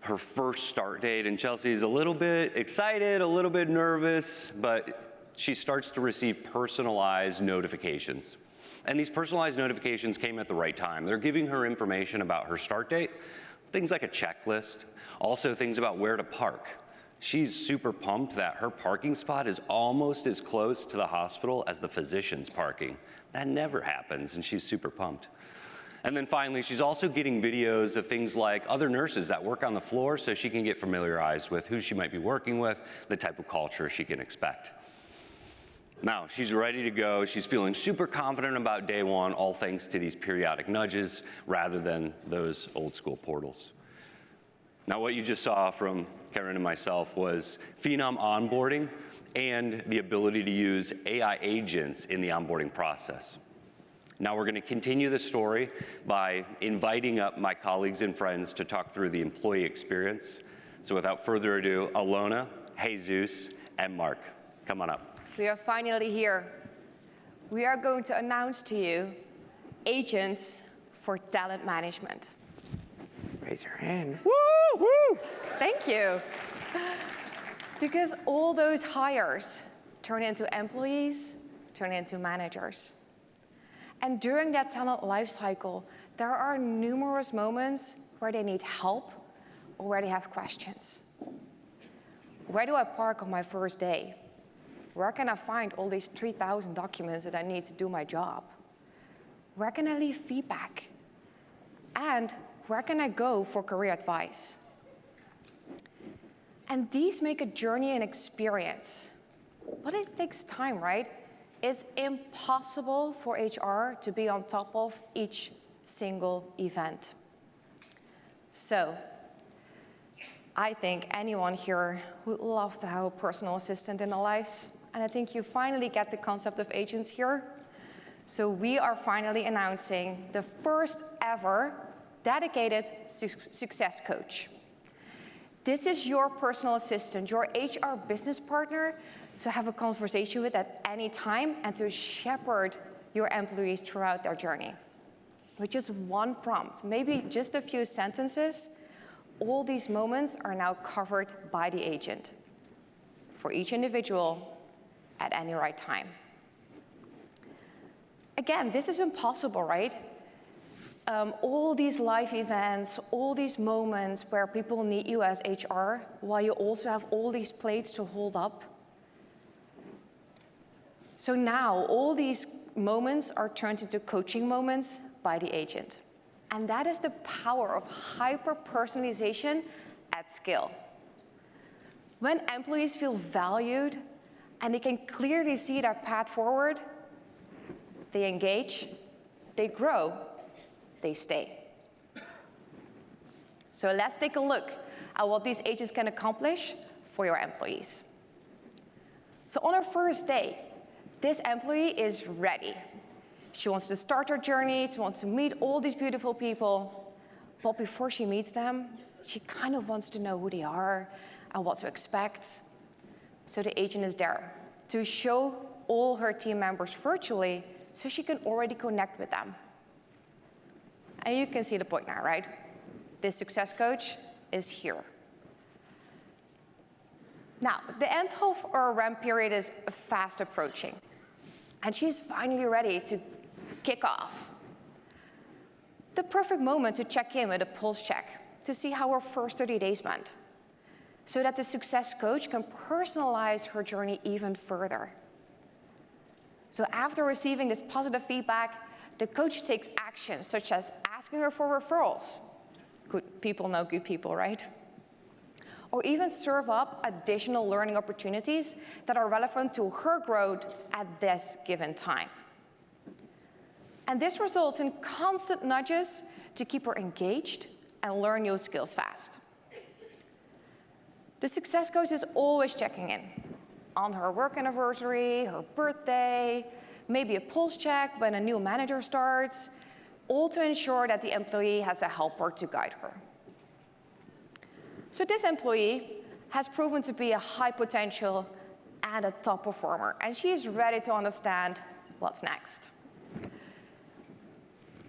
her first start date, and Chelsea's a little bit excited, a little bit nervous, but she starts to receive personalized notifications. And these personalized notifications came at the right time. They're giving her information about her start date, things like a checklist, also things about where to park. She's super pumped that her parking spot is almost as close to the hospital as the physician's parking. That never happens, and she's super pumped. And then finally, she's also getting videos of things like other nurses that work on the floor so she can get familiarized with who she might be working with, the type of culture she can expect. Now, she's ready to go. She's feeling super confident about day one, all thanks to these periodic nudges rather than those old school portals. Now, what you just saw from Karen and myself was Phenom onboarding and the ability to use AI agents in the onboarding process. Now we're going to continue the story by inviting up my colleagues and friends to talk through the employee experience. So without further ado, Alona, Jesus, and Mark, come on up. We are finally here. We are going to announce to you agents for talent management. Raise your hand. Woo, woo. Thank you. Because all those hires turn into employees, turn into managers. And during that talent lifecycle, there are numerous moments where they need help or where they have questions. Where do I park on my first day? Where can I find all these 3,000 documents that I need to do my job? Where can I leave feedback? And where can I go for career advice? And these make a journey and experience. But it takes time, right? It's impossible for HR to be on top of each single event. So, I think anyone here would love to have a personal assistant in their lives. And I think you finally get the concept of agents here. So we are finally announcing the first ever dedicated success coach. This is your personal assistant, your HR business partner to have a conversation with at any time and to shepherd your employees throughout their journey. With just one prompt, maybe just a few sentences, all these moments are now covered by the agent for each individual at any right time. Again, this is impossible, right? All these live events, all these moments where people need you as HR, while you also have all these plates to hold up. So now all these moments are turned into coaching moments by the agent. And that is the power of hyper-personalization at scale. When employees feel valued and they can clearly see their path forward, they engage, they grow, they stay. So let's take a look at what these agents can accomplish for your employees. So on her first day, this employee is ready. She wants to start her journey, she wants to meet all these beautiful people, but before she meets them, she kind of wants to know who they are and what to expect. So the agent is there to show all her team members virtually so she can already connect with them. And you can see the point now, right? This success coach is here. Now, the end of our ramp period is fast approaching, and she's finally ready to kick off. The perfect moment to check in with a pulse check to see how her first 30 days went, so that the success coach can personalize her journey even further. So after receiving this positive feedback, the coach takes action, such as asking her for referrals. Good people know good people, right? Or even serve up additional learning opportunities that are relevant to her growth at this given time. And this results in constant nudges to keep her engaged and learn new skills fast. The success coach is always checking in on her work anniversary, her birthday, maybe a pulse check when a new manager starts, all to ensure that the employee has a helper to guide her. So this employee has proven to be a high potential and a top performer, and she is ready to understand what's next.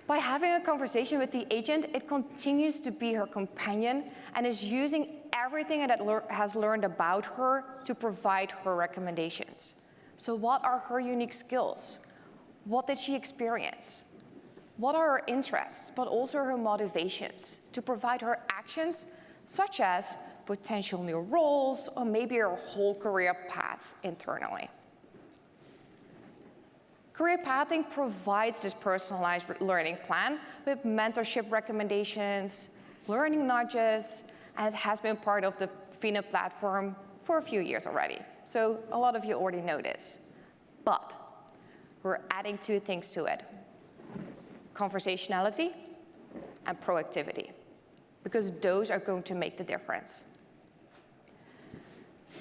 By having a conversation with the agent, it continues to be her companion and is using everything that it has learned about her to provide her recommendations. So what are her unique skills? What did she experience? What are her interests, but also her motivations to provide her actions, such as potential new roles or maybe her whole career path internally? Career Pathing provides this personalized learning plan with mentorship recommendations, learning nudges, and it has been part of the Phenom platform for a few years already. So a lot of you already know this. But we're adding two things to it: conversationality and proactivity, because those are going to make the difference.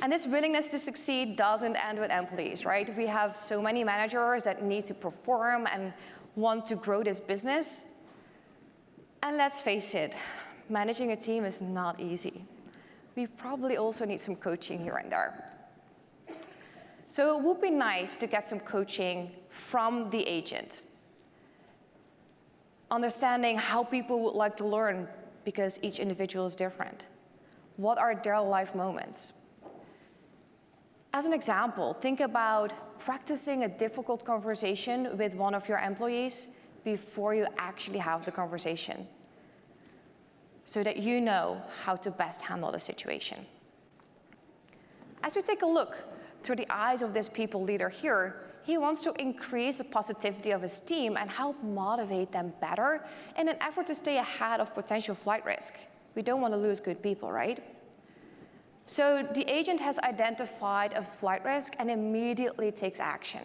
And this willingness to succeed doesn't end with employees, right? We have so many managers that need to perform and want to grow this business. And let's face it, managing a team is not easy. We probably also need some coaching here and there. So it would be nice to get some coaching from the agent, understanding how people would like to learn, because each individual is different. What are their life moments? As an example, think about practicing a difficult conversation with one of your employees before you actually have the conversation, so that you know how to best handle the situation. As we take a look through the eyes of this people leader here, he wants to increase the positivity of his team and help motivate them better in an effort to stay ahead of potential flight risk. We don't want to lose good people, right? So the agent has identified a flight risk and immediately takes action.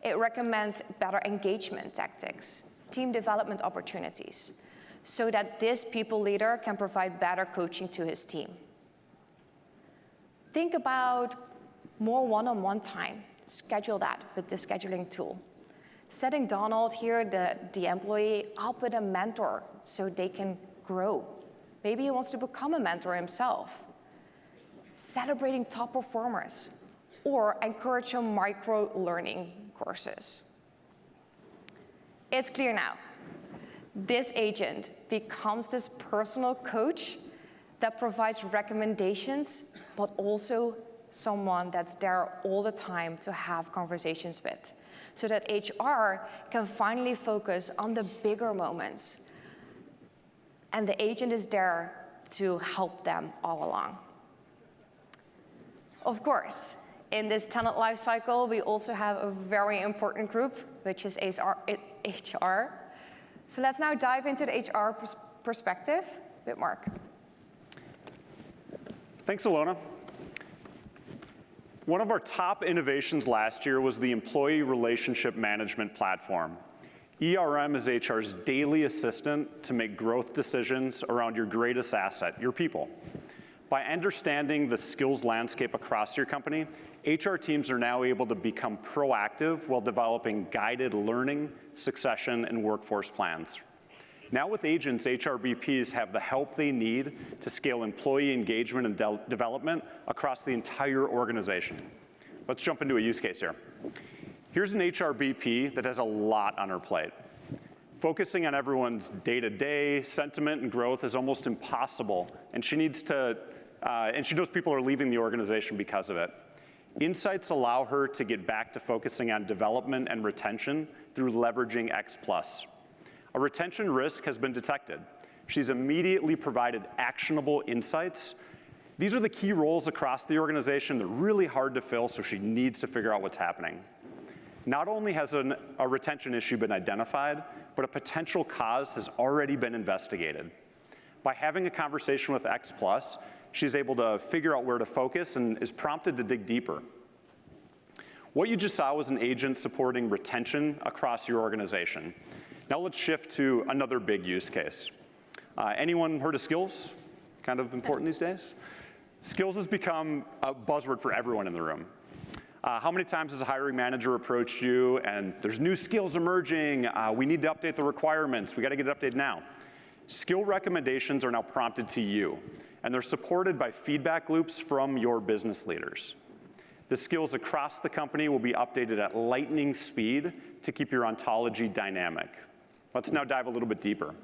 It recommends better engagement tactics, team development opportunities, so that this people leader can provide better coaching to his team. Think about more one-on-one time. Schedule that with the scheduling tool. Setting Donald here, the employee, up with a mentor so they can grow Maybe he wants to become a mentor himself. Celebrating top performers, or encourage some micro-learning courses. It's clear now. This agent becomes this personal coach that provides recommendations, but also someone that's there all the time to have conversations with, so that HR can finally focus on the bigger moments. And the agent is there to help them all along. Of course, in this talent lifecycle, we also have a very important group, which is HR. So let's now dive into the HR perspective with Mark. Thanks, Alona. One of our top innovations last year was the Employee Relationship Management Platform. ERM is HR's daily assistant to make growth decisions around your greatest asset, your people. By understanding the skills landscape across your company, HR teams are now able to become proactive while developing guided learning, succession, and workforce plans. Now with agents, HRBPs have the help they need to scale employee engagement and development across the entire organization. Let's jump into a use case here. Here's an HRBP that has a lot on her plate. Focusing on everyone's day-to-day sentiment and growth is almost impossible, and she knows people are leaving the organization because of it. Insights allow her to get back to focusing on development and retention through leveraging X+. A retention risk has been detected. She's immediately provided actionable insights. These are the key roles across the organization. They're really hard to fill, so she needs to figure out what's happening. Not only has a retention issue been identified, but a potential cause has already been investigated. By having a conversation with X+, she's able to figure out where to focus and is prompted to dig deeper. What you just saw was an agent supporting retention across your organization. Now let's shift to another big use case. Anyone heard of skills? Kind of important these days? Skills has become a buzzword for everyone in the room. How many times has a hiring manager approached you and there's new skills emerging, we need to update the requirements, we got to get it updated now. Skill recommendations are now prompted to you, and they're supported by feedback loops from your business leaders. The skills across the company will be updated at lightning speed to keep your ontology dynamic. Let's now dive a little bit deeper.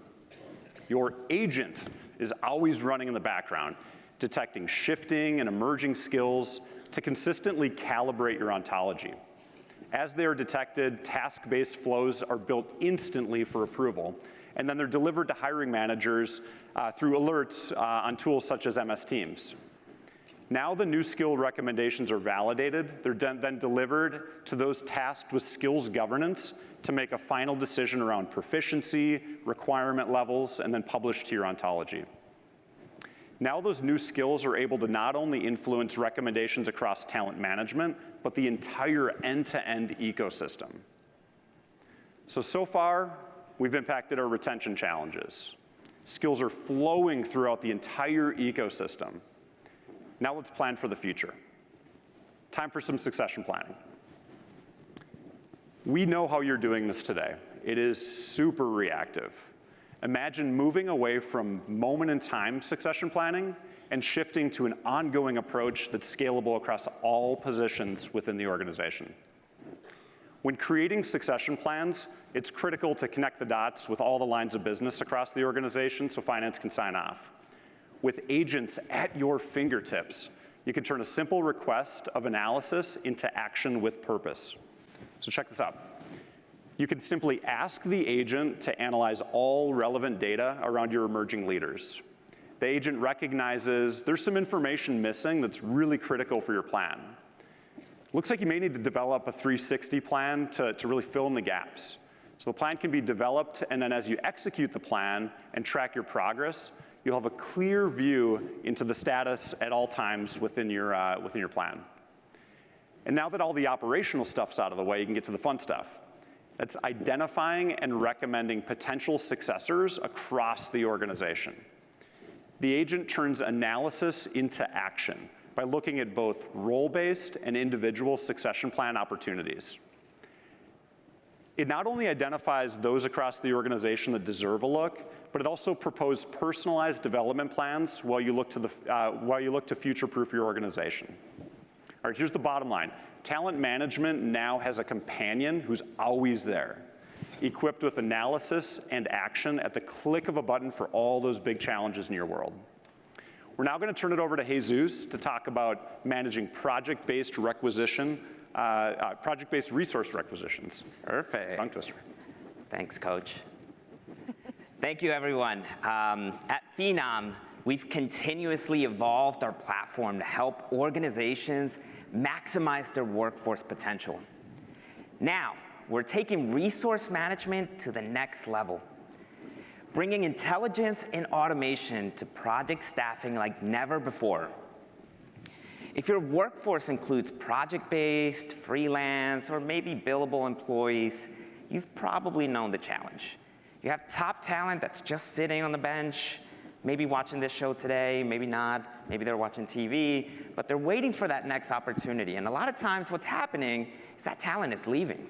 Your agent is always running in the background, detecting shifting and emerging skills to consistently calibrate your ontology. As they are detected, task-based flows are built instantly for approval, and then they're delivered to hiring managers through alerts on tools such as MS Teams. Now the new skill recommendations are validated. They're then delivered to those tasked with skills governance to make a final decision around proficiency, requirement levels, and then published to your ontology. Now those new skills are able to not only influence recommendations across talent management, but the entire end-to-end ecosystem. So far, we've impacted our retention challenges. Skills are flowing throughout the entire ecosystem. Now let's plan for the future. Time for some succession planning. We know how you're doing this today. It is super reactive. Imagine moving away from moment-in-time succession planning and shifting to an ongoing approach that's scalable across all positions within the organization. When creating succession plans, it's critical to connect the dots with all the lines of business across the organization so finance can sign off. With agents at your fingertips, you can turn a simple request of analysis into action with purpose. So check this out. You can simply ask the agent to analyze all relevant data around your emerging leaders. The agent recognizes there's some information missing that's really critical for your plan. Looks like you may need to develop a 360 plan to really fill in the gaps. So the plan can be developed, and then as you execute the plan and track your progress, you'll have a clear view into the status at all times within your plan. And now that all the operational stuff's out of the way, you can get to the fun stuff. That's identifying and recommending potential successors across the organization. The agent turns analysis into action by looking at both role-based and individual succession plan opportunities. It not only identifies those across the organization that deserve a look, but it also proposed personalized development plans while you look to future-proof your organization. All right, here's the bottom line. Talent management now has a companion who's always there, equipped with analysis and action at the click of a button for all those big challenges in your world. We're now going to turn it over to Jesus to talk about managing project-based resource requisitions. Perfect. Tongue twister. Thanks, Coach. Thank you, everyone. At Phenom, we've continuously evolved our platform to help organizations maximize their workforce potential. Now, we're taking resource management to the next level, bringing intelligence and automation to project staffing like never before. If your workforce includes project-based, freelance, or maybe billable employees, you've probably known the challenge. You have top talent that's just sitting on the bench, maybe watching this show today, maybe not, maybe they're watching TV, but they're waiting for that next opportunity. And a lot of times what's happening is that talent is leaving.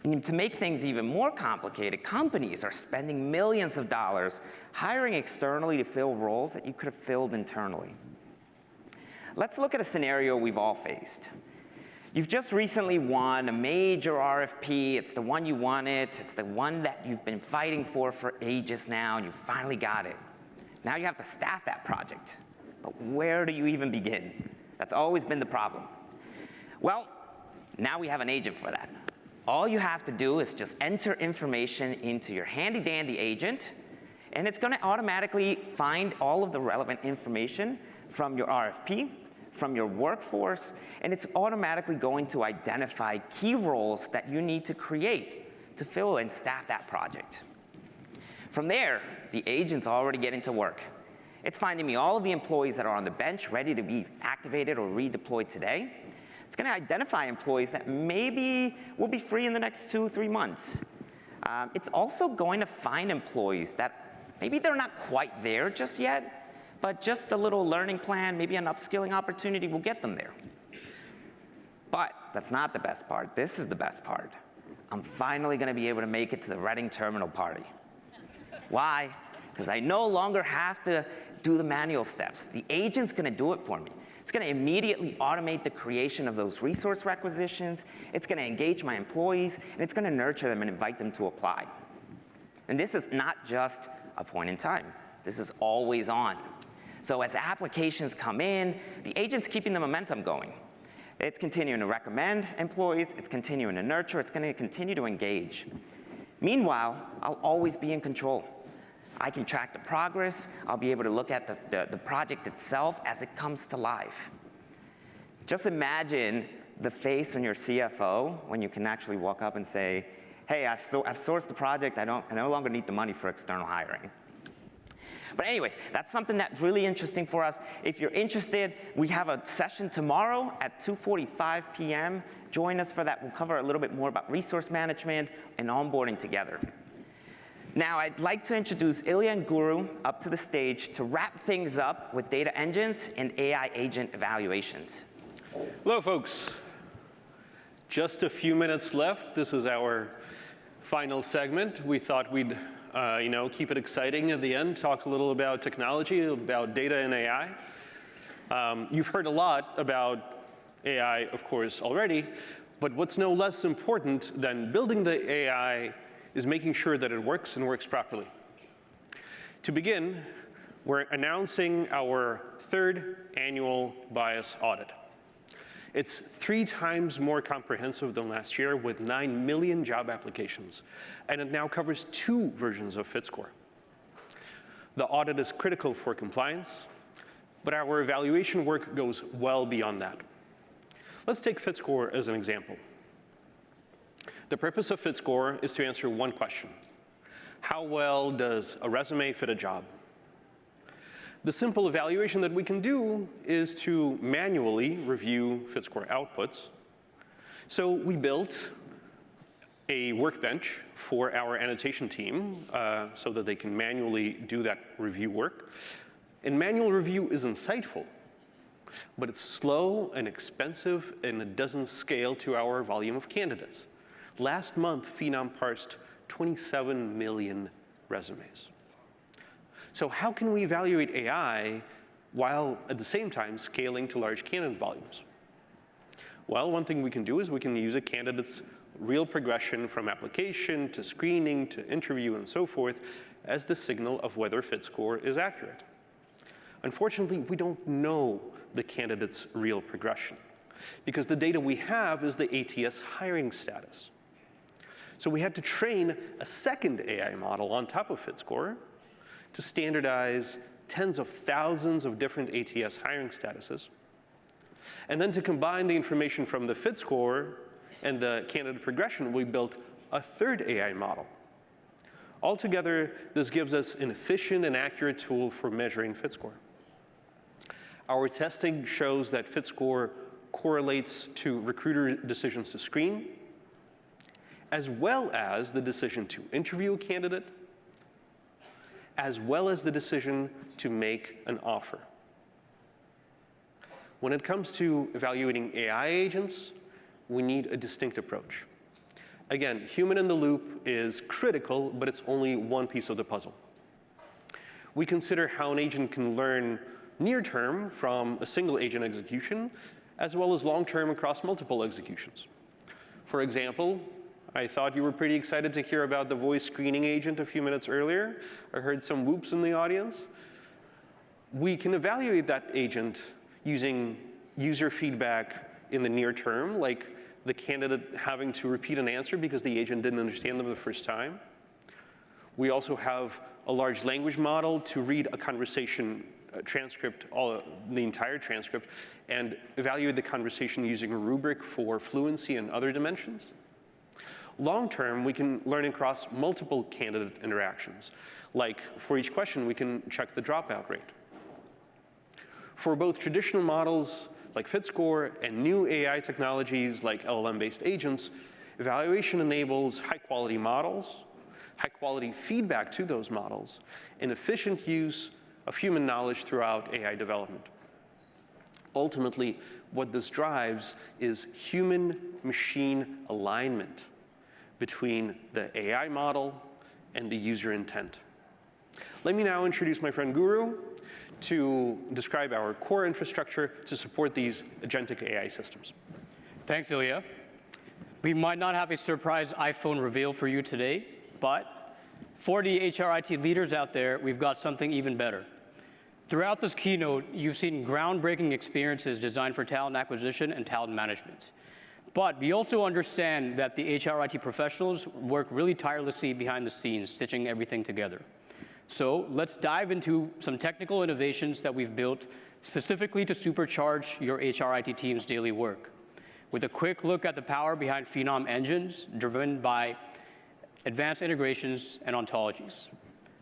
And to make things even more complicated, companies are spending millions of dollars hiring externally to fill roles that you could have filled internally. Let's look at a scenario we've all faced. You've just recently won a major RFP. It's the one you wanted. It's the one that you've been fighting for ages now, and you finally got it. Now you have to staff that project. But where do you even begin? That's always been the problem. Well, now we have an agent for that. All you have to do is just enter information into your handy-dandy agent, and it's going to automatically find all of the relevant information from your RFP, from your workforce, and it's automatically going to identify key roles that you need to create to fill and staff that project. From there, the agent's already getting to work. It's finding me all of the employees that are on the bench ready to be activated or redeployed today. It's going to identify employees that maybe will be free in the next 2-3 months. It's also going to find employees that maybe they're not quite there just yet, but just a little learning plan, maybe an upskilling opportunity will get them there. But that's not the best part. This is the best part. I'm finally going to be able to make it to the Reading terminal party. Why? Because I no longer have to do the manual steps. The agent's going to do it for me. It's going to immediately automate the creation of those resource requisitions. It's going to engage my employees, and it's going to nurture them and invite them to apply. And this is not just a point in time. This is always on. So as applications come in, the agent's keeping the momentum going. It's continuing to recommend employees. It's continuing to nurture. It's going to continue to engage. Meanwhile, I'll always be in control. I can track the progress. I'll be able to look at the project itself as it comes to life. Just imagine the face on your CFO when you can actually walk up and say, hey, I've sourced the project. I no longer need the money for external hiring. But anyways, that's something that's really interesting for us. If you're interested, we have a session tomorrow at 2:45 p.m. Join us for that. We'll cover a little bit more about resource management and onboarding together. Now, I'd like to introduce Ilya and Guru up to the stage to wrap things up with data engines and AI agent evaluations. Hello, folks. Just a few minutes left. This is our final segment. We thought we'd keep it exciting at the end, talk a little about technology, about data and AI. You've heard a lot about AI, of course, already, but what's no less important than building the AI is making sure that it works and works properly. To begin, we're announcing our 3rd annual bias audit. It's 3 times more comprehensive than last year with 9 million job applications, and it now covers 2 versions of FitScore. The audit is critical for compliance, but our evaluation work goes well beyond that. Let's take FitScore as an example. The purpose of FitScore is to answer one question. How well does a resume fit a job? The simple evaluation that we can do is to manually review FitScore outputs. So we built a workbench for our annotation team so that they can manually do that review work. And manual review is insightful, but it's slow and expensive, and it doesn't scale to our volume of candidates. Last month, Phenom parsed 27 million resumes. So how can we evaluate AI while at the same time scaling to large candidate volumes? Well, one thing we can do is we can use a candidate's real progression from application to screening to interview and so forth as the signal of whether fit score is accurate. Unfortunately, we don't know the candidate's real progression because the data we have is the ATS hiring status. So we had to train a second AI model on top of fit score to standardize tens of thousands of different ATS hiring statuses, and then to combine the information from the fit score and the candidate progression, we built a third AI model. Altogether, this gives us an efficient and accurate tool for measuring fit score. Our testing shows that fit score correlates to recruiter decisions to screen, as well as the decision to interview a candidate, as well as the decision to make an offer. When it comes to evaluating AI agents, we need a distinct approach. Again, human in the loop is critical, but it's only one piece of the puzzle. We consider how an agent can learn near term from a single agent execution, as well as long term across multiple executions. For example, I thought you were pretty excited to hear about the voice screening agent a few minutes earlier. I heard some whoops in the audience. We can evaluate that agent using user feedback in the near term, like the candidate having to repeat an answer because the agent didn't understand them the first time. We also have a large language model to read a conversation transcript, the entire transcript, and evaluate the conversation using a rubric for fluency and other dimensions. Long term, we can learn across multiple candidate interactions. Like for each question, we can check the dropout rate. For both traditional models like FitScore and new AI technologies like LLM-based agents, evaluation enables high-quality models, high-quality feedback to those models, and efficient use of human knowledge throughout AI development. Ultimately, what this drives is human-machine alignment between the AI model and the user intent. Let me now introduce my friend Guru to describe our core infrastructure to support these agentic AI systems. Thanks, Ilya. We might not have a surprise iPhone reveal for you today, but for the HRIT leaders out there, we've got something even better. Throughout this keynote, you've seen groundbreaking experiences designed for talent acquisition and talent management. But we also understand that the HRIT professionals work really tirelessly behind the scenes, stitching everything together. So let's dive into some technical innovations that we've built specifically to supercharge your HRIT team's daily work, with a quick look at the power behind Phenom engines driven by advanced integrations and ontologies.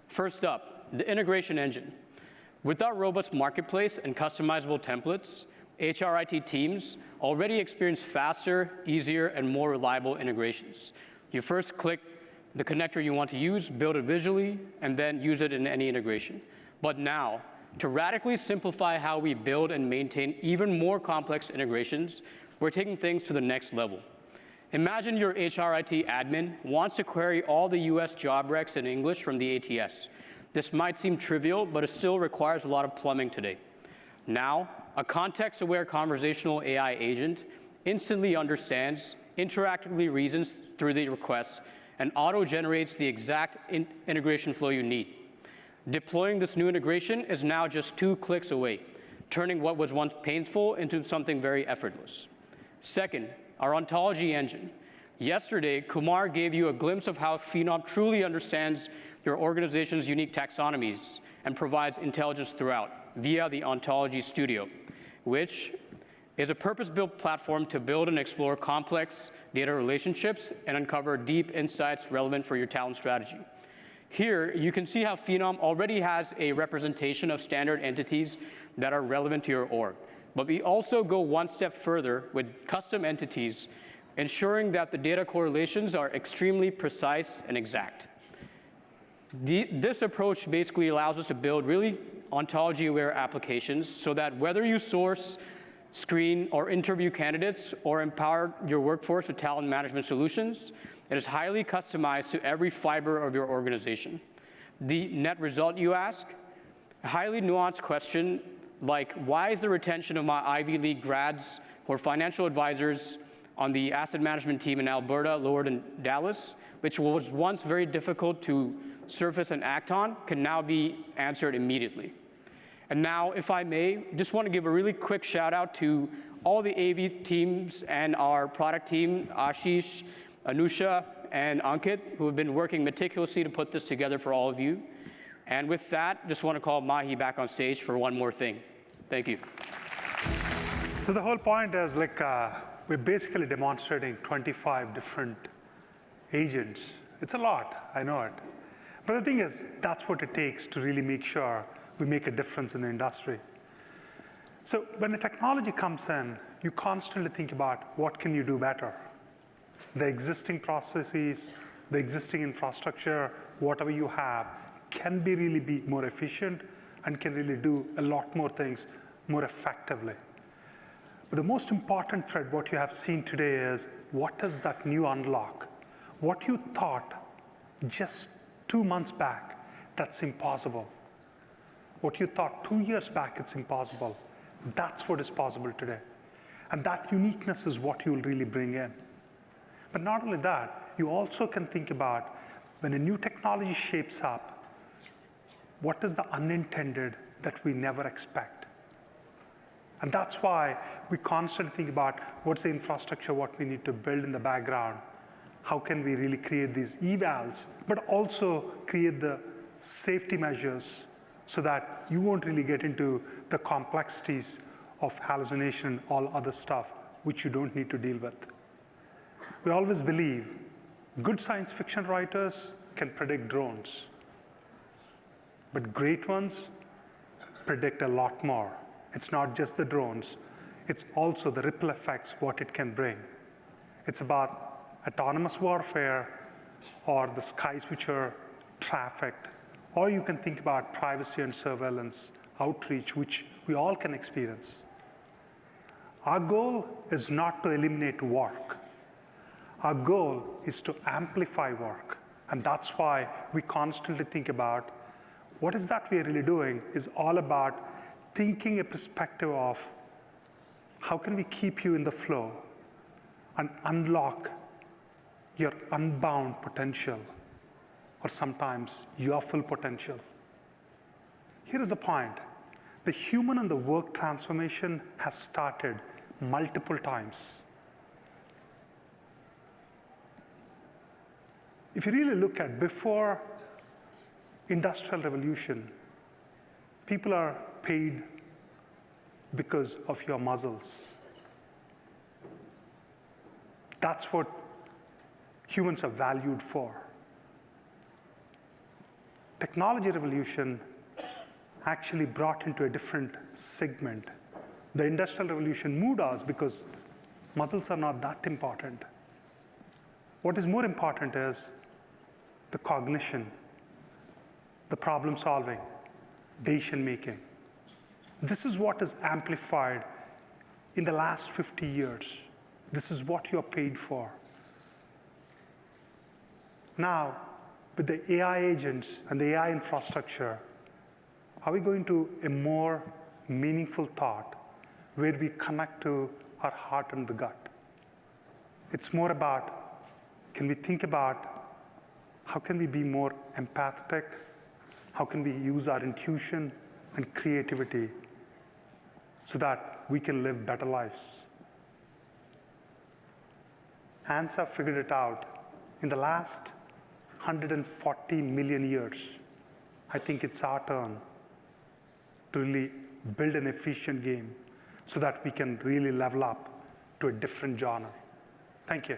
First up, the integration engine. With our robust marketplace and customizable templates, HRIT teams already experience faster, easier, and more reliable integrations. You first click the connector you want to use, build it visually, and then use it in any integration. But now, to radically simplify how we build and maintain even more complex integrations, we're taking things to the next level. Imagine your HRIT admin wants to query all the US job recs in English from the ATS. This might seem trivial, but it still requires a lot of plumbing today. Now, a context-aware conversational AI agent instantly understands, interactively reasons through the request, and auto-generates the exact integration flow you need. Deploying this new integration is now just 2 clicks away, turning what was once painful into something very effortless. Second, our ontology engine. Yesterday, Kumar gave you a glimpse of how Phenom truly understands your organization's unique taxonomies and provides intelligence throughout via the Ontology Studio, which is a purpose-built platform to build and explore complex data relationships and uncover deep insights relevant for your talent strategy. Here, you can see how Phenom already has a representation of standard entities that are relevant to your org. But we also go one step further with custom entities, ensuring that the data correlations are extremely precise and exact. This approach basically allows us to build really ontology-aware applications so that whether you source screen or interview candidates, or empower your workforce with talent management solutions. It is highly customized to every fiber of your organization. The net result, you ask? A highly nuanced question like, why is the retention of my Ivy League grads or financial advisors on the asset management team in Alberta lower than Dallas, which was once very difficult to surface and act on, can now be answered immediately. And now, if I may, just want to give a really quick shout out to all the AV teams and our product team, Ashish, Anusha, and Ankit, who have been working meticulously to put this together for all of you. And with that, just want to call Mahe back on stage for one more thing. Thank you. So the whole point is like, we're basically demonstrating 25 different agents. It's a lot, I know it. But the thing is, that's what it takes to really make sure we make a difference in the industry. So when the technology comes in, you constantly think about what can you do better? The existing processes, the existing infrastructure, whatever you have, can really be more efficient and can really do a lot more things more effectively. But the most important thread, what you have seen today is, what is that new unlock? What you thought just 2 months back, that's impossible. What you thought 2 years back, it's impossible. That's what is possible today. And that uniqueness is what you'll really bring in. But not only that, you also can think about when a new technology shapes up, what is the unintended that we never expect? And that's why we constantly think about what's the infrastructure, what we need to build in the background, how can we really create these evals, but also create the safety measures so that you won't really get into the complexities of hallucination and all other stuff which you don't need to deal with. We always believe good science fiction writers can predict drones, but great ones predict a lot more. It's not just the drones, it's also the ripple effects, what it can bring. It's about autonomous warfare or the skies which are trafficked, or you can think about privacy and surveillance, outreach, which we all can experience. Our goal is not to eliminate work. Our goal is to amplify work. And that's why we constantly think about what is that we're really doing is all about thinking a perspective of how can we keep you in the flow and unlock your unbound potential, or sometimes your full potential. Here is the point. The human and the work transformation has started multiple times. If you really look at before Industrial Revolution, people are paid because of your muscles. That's what humans are valued for. Technology revolution actually brought into a different segment. The Industrial Revolution moved us because muscles are not that important. What is more important is the cognition, the problem solving, decision making. This is what is amplified in the last 50 years. This is what you're paid for. Now, with the AI agents and the AI infrastructure, are we going to a more meaningful thought where we connect to our heart and the gut? It's more about, can we think about how can we be more empathetic? How can we use our intuition and creativity so that we can live better lives? Ants have figured it out in the last 140 million years. I think it's our turn to really build an efficient game so that we can really level up to a different genre. Thank you.